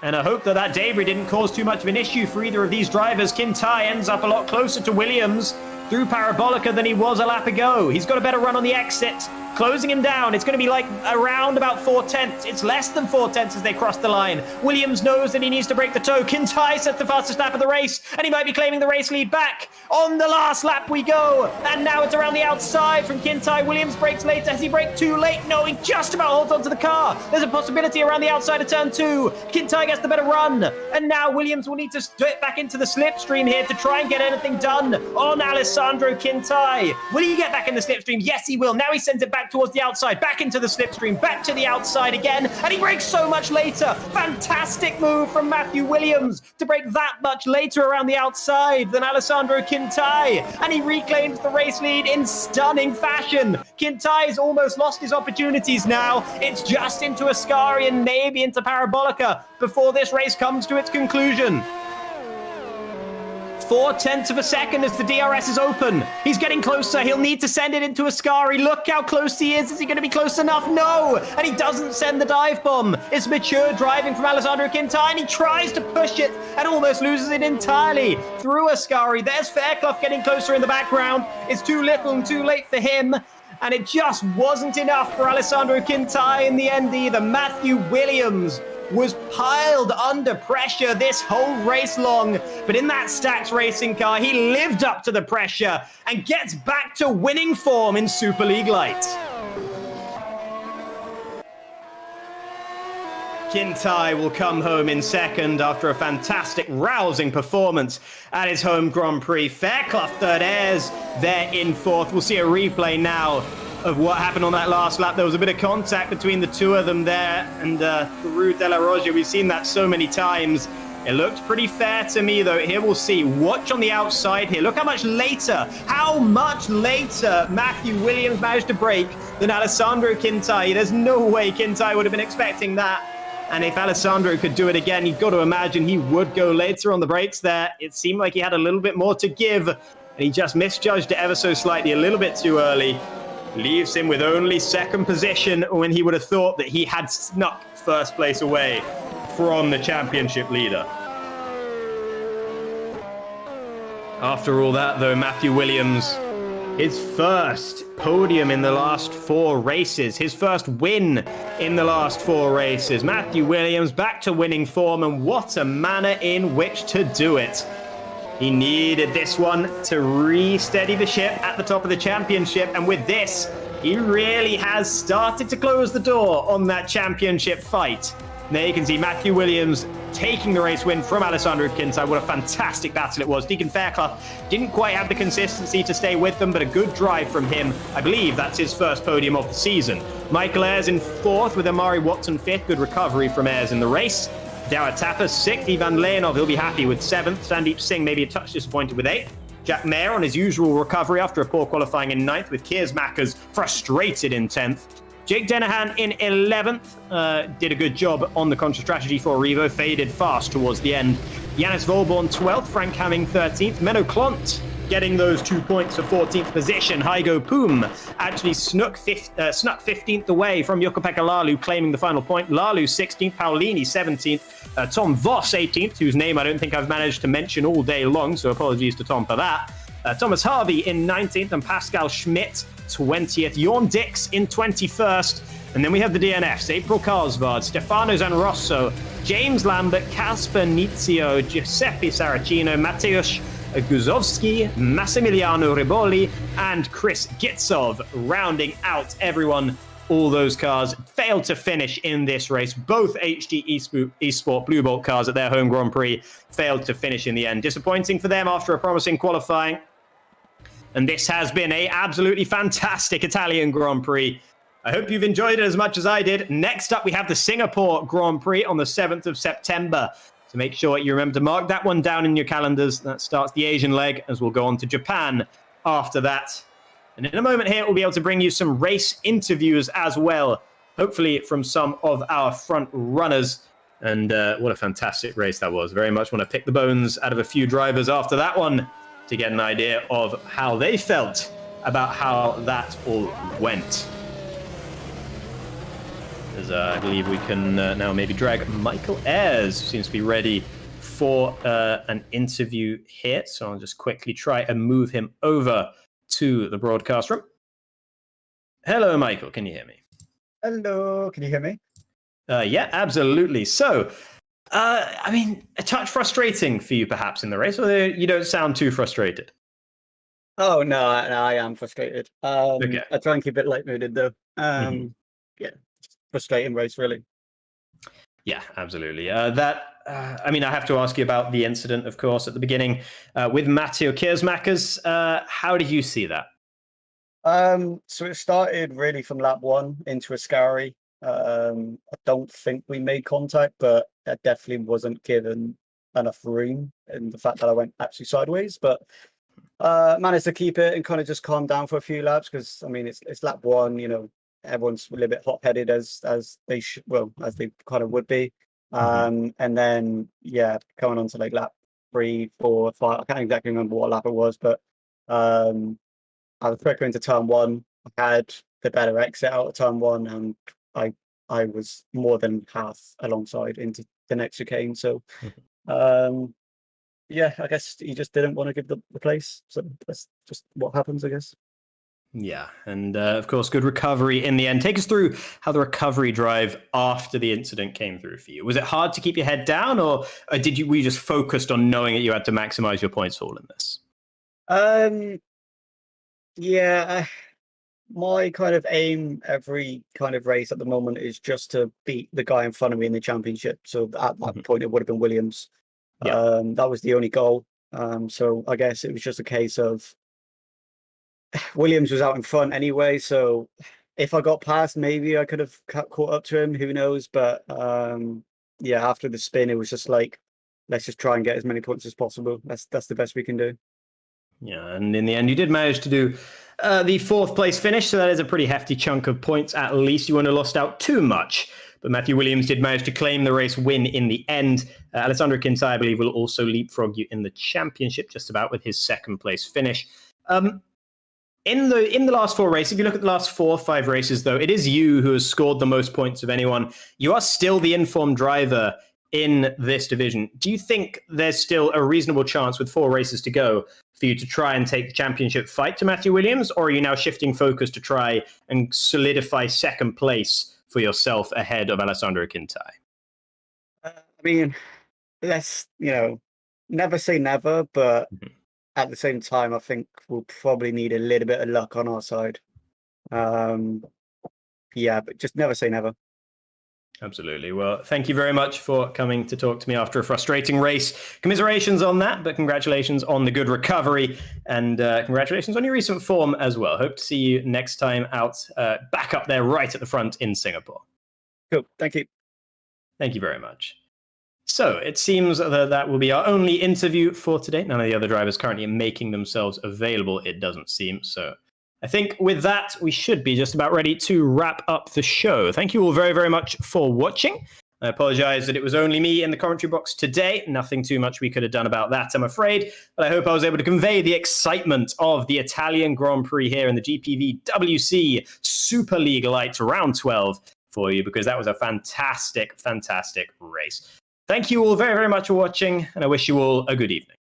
And I hope that that debris didn't cause too much of an issue for either of these drivers. Kintai ends up a lot closer to Williams through Parabolica than he was a lap ago. He's got a better run on the exit. closing him down. It's going to be like around about 4/10. It's less than 4/10 as they cross the line. Williams knows that he needs to break the toe. Kintai sets the fastest lap of the race, and he might be claiming the race lead back. On the last lap we go, and now it's around the outside from Kintai. Williams brakes later. Has he braked too late? No, he just about holds onto the car. There's a possibility around the outside of turn 2. Kintai gets the better run, and now Williams will need to split back into the slipstream here to try and get anything done on Alessandro Kintai. Will he get back in the slipstream? Yes, he will. Now he sends it back towards the outside, back into the slipstream, back to the outside again, and he brakes so much later. Fantastic move from Matthew Williams to brake that much later around the outside than Alessandro Kintai, and he reclaims the race lead in stunning fashion. Kintai's almost lost his opportunities now. It's just into Ascari and maybe into Parabolica before this race comes to its conclusion. 4/10 of a second as the DRS is open. He's getting closer. He'll need to send it into Ascari. Look how close he is. Is he going to be close enough? No. And he doesn't send the dive bomb. It's mature driving from Alessandro Kintai, and he tries to push it and almost loses it entirely through Ascari. There's Fairclough getting closer in the background. It's too little and too late for him. And it just wasn't enough for Alessandro Kintai in the end either. Matthew Williams was piled under pressure this whole race long. But in that Stax racing car, he lived up to the pressure and gets back to winning form in Superleague Lights. Kintai will come home in second after a fantastic, rousing performance at his home Grand Prix. Fairclough third, Ayres there in fourth. We'll see a replay now of what happened on that last lap. There was a bit of contact between the two of them there, and through De La Roja, we've seen that so many times. It looked pretty fair to me, though. Here we'll see. Watch on the outside here. Look how much later Matthew Williams managed to brake than Alessandro Kintai. There's no way Kintai would have been expecting that. And if Alessandro could do it again, you've got to imagine he would go later on the brakes there. It seemed like he had a little bit more to give, and he just misjudged it ever so slightly, a little bit too early. Leaves him with only second position when he would have thought that he had snuck first place away from the championship leader. After all that, though, Matthew Williams, his first podium in the last 4 races, his first win in the last 4 races. Matthew Williams back to winning form, and what a manner in which to do it. He needed this one to re-steady the ship at the top of the championship, and with this, he really has started to close the door on that championship fight. There you can see Matthew Williams taking the race win from Alessandro Kintai. What a fantastic battle it was. Deacon Fairclough didn't quite have the consistency to stay with them, but a good drive from him. I believe that's his first podium of the season. Michael Ayres in 4th with Amari Watson 5th. Good recovery from Ayres in the race. Dawit Tapas 6th. Ivan Leonov, he'll be happy with 7th. Sandeep Singh maybe a touch disappointed with 8th. Jack Mayer on his usual recovery after a poor qualifying in 9th, with Kears Mackers frustrated in 10th. Jake Dennehan in 11th, did a good job on the contra strategy for Revo, faded fast towards the end. Yanis Volborn 12th, Frank Hamming 13th, Menno Klont getting those 2 points of 14th position. Hygo Poom actually snuck 15th away from Jukka-Pekka Lalu, claiming the final point. Lalu 16th, Paolini 17th, Tom Voss 18th, whose name I don't think I've managed to mention all day long, so apologies to Tom for that. Thomas Harvey in 19th, and Pascal Schmidt 20th. Jorn Dix in 21st. And then we have the DNFs. April Karlsvard, Stefano Zanrosso, James Lambert, Kasper Nizio, Giuseppe Saracino, Mateusz Guzowski, Massimiliano Riboli, and Chris Gitsov rounding out everyone. All those cars failed to finish in this race. Both HD Esport Blue Bolt cars at their home Grand Prix failed to finish in the end. Disappointing for them after a promising qualifying. And this has been an absolutely fantastic Italian Grand Prix. I hope you've enjoyed it as much as I did. Next up, we have the Singapore Grand Prix on the 7th of September. So make sure you remember to mark that one down in your calendars. That starts the Asian leg, as we'll go on to Japan after that. And in a moment here, we'll be able to bring you some race interviews as well, hopefully from some of our front runners. And what a fantastic race that was. Very much want to pick the bones out of a few drivers after that one to get an idea of how they felt about how that all went. As I believe we can now maybe drag Michael Ayres, who seems to be ready for an interview here. So I'll just quickly try and move him over to the broadcast room. Hello, Michael. Can you hear me? Hello, can you hear me? Yeah, absolutely. So, a touch frustrating for you perhaps in the race, or you don't sound too frustrated? Oh no, I am frustrated. Okay. I try and keep it light-mooded though. Mhm. Yeah, frustrating race really. Yeah, absolutely. I have to ask you about the incident, of course, at the beginning with Matteo Kiersmakers. How did you see that? So it started really from lap one into a scary. I don't think we made contact, but I definitely wasn't given enough room in the fact that I went absolutely sideways. But managed to keep it and kind of just calm down for a few laps because I mean it's lap one, everyone's a little bit hot-headed as they should, well, as they kind of would be. Mhm. And then coming on to like lap 3, 4, 5, I can't exactly remember what lap it was, but um I was quicker into turn one. I had the better exit out of turn one, and I I was more than half alongside into the next chicane. So um yeah, I guess he just didn't want to give the place. So that's just what happens, I guess. Yeah, and of course, good recovery in the end. Take us through how the recovery drive after the incident came through for you. Was it hard to keep your head down, or were you just focused on knowing that you had to maximize your points haul in this? Um, yeah, my kind of aim every kind of race at the moment is just to beat the guy in front of me in the championship. So at that Mhm. point, it would have been Williams. Yeah. That was the only goal. So I guess it was just a case of Williams was out in front anyway, so if I got past, maybe I could have caught up to him. Who knows? But yeah, after the spin, it was just like, let's just try and get as many points as possible. That's the best we can do. Yeah, and in the end, you did manage to do the fourth place finish, so that is a pretty hefty chunk of points. At least you wouldn't have lost out too much. But Matthew Williams did manage to claim the race win in the end. Alessandro Quintai, I believe, will also leapfrog you in the championship just about with his second place finish. In the last four races, if you look at the last 4 or 5 races, though, it is you who has scored the most points of anyone. You are still the informed driver in this division. Do you think there's still a reasonable chance with 4 races to go for you to try and take the championship fight to Matthew Williams, or are you now shifting focus to try and solidify second place for yourself ahead of Alessandro Quintai? I mean, let's never say never, but Mhm. at the same time, I think we'll probably need a little bit of luck on our side. Um, yeah, but just never say never. Absolutely. Well, thank you very much for coming to talk to me after a frustrating race. Commiserations on that, but congratulations on the good recovery, and congratulations on your recent form as well. Hope to see you next time out, back up there right at the front in Singapore. Cool. Thank you. Thank you very much. So it seems that will be our only interview for today. None of the other drivers currently making themselves available, it doesn't seem. So I think with that, we should be just about ready to wrap up the show. Thank you all very, very much for watching. I apologize that it was only me in the commentary box today. Nothing too much we could have done about that, I'm afraid. But I hope I was able to convey the excitement of the Italian Grand Prix here in the GPVWC Superleague Lights Round 12 for you, because that was a fantastic, fantastic race. Thank you all very, very much for watching, and I wish you all a good evening.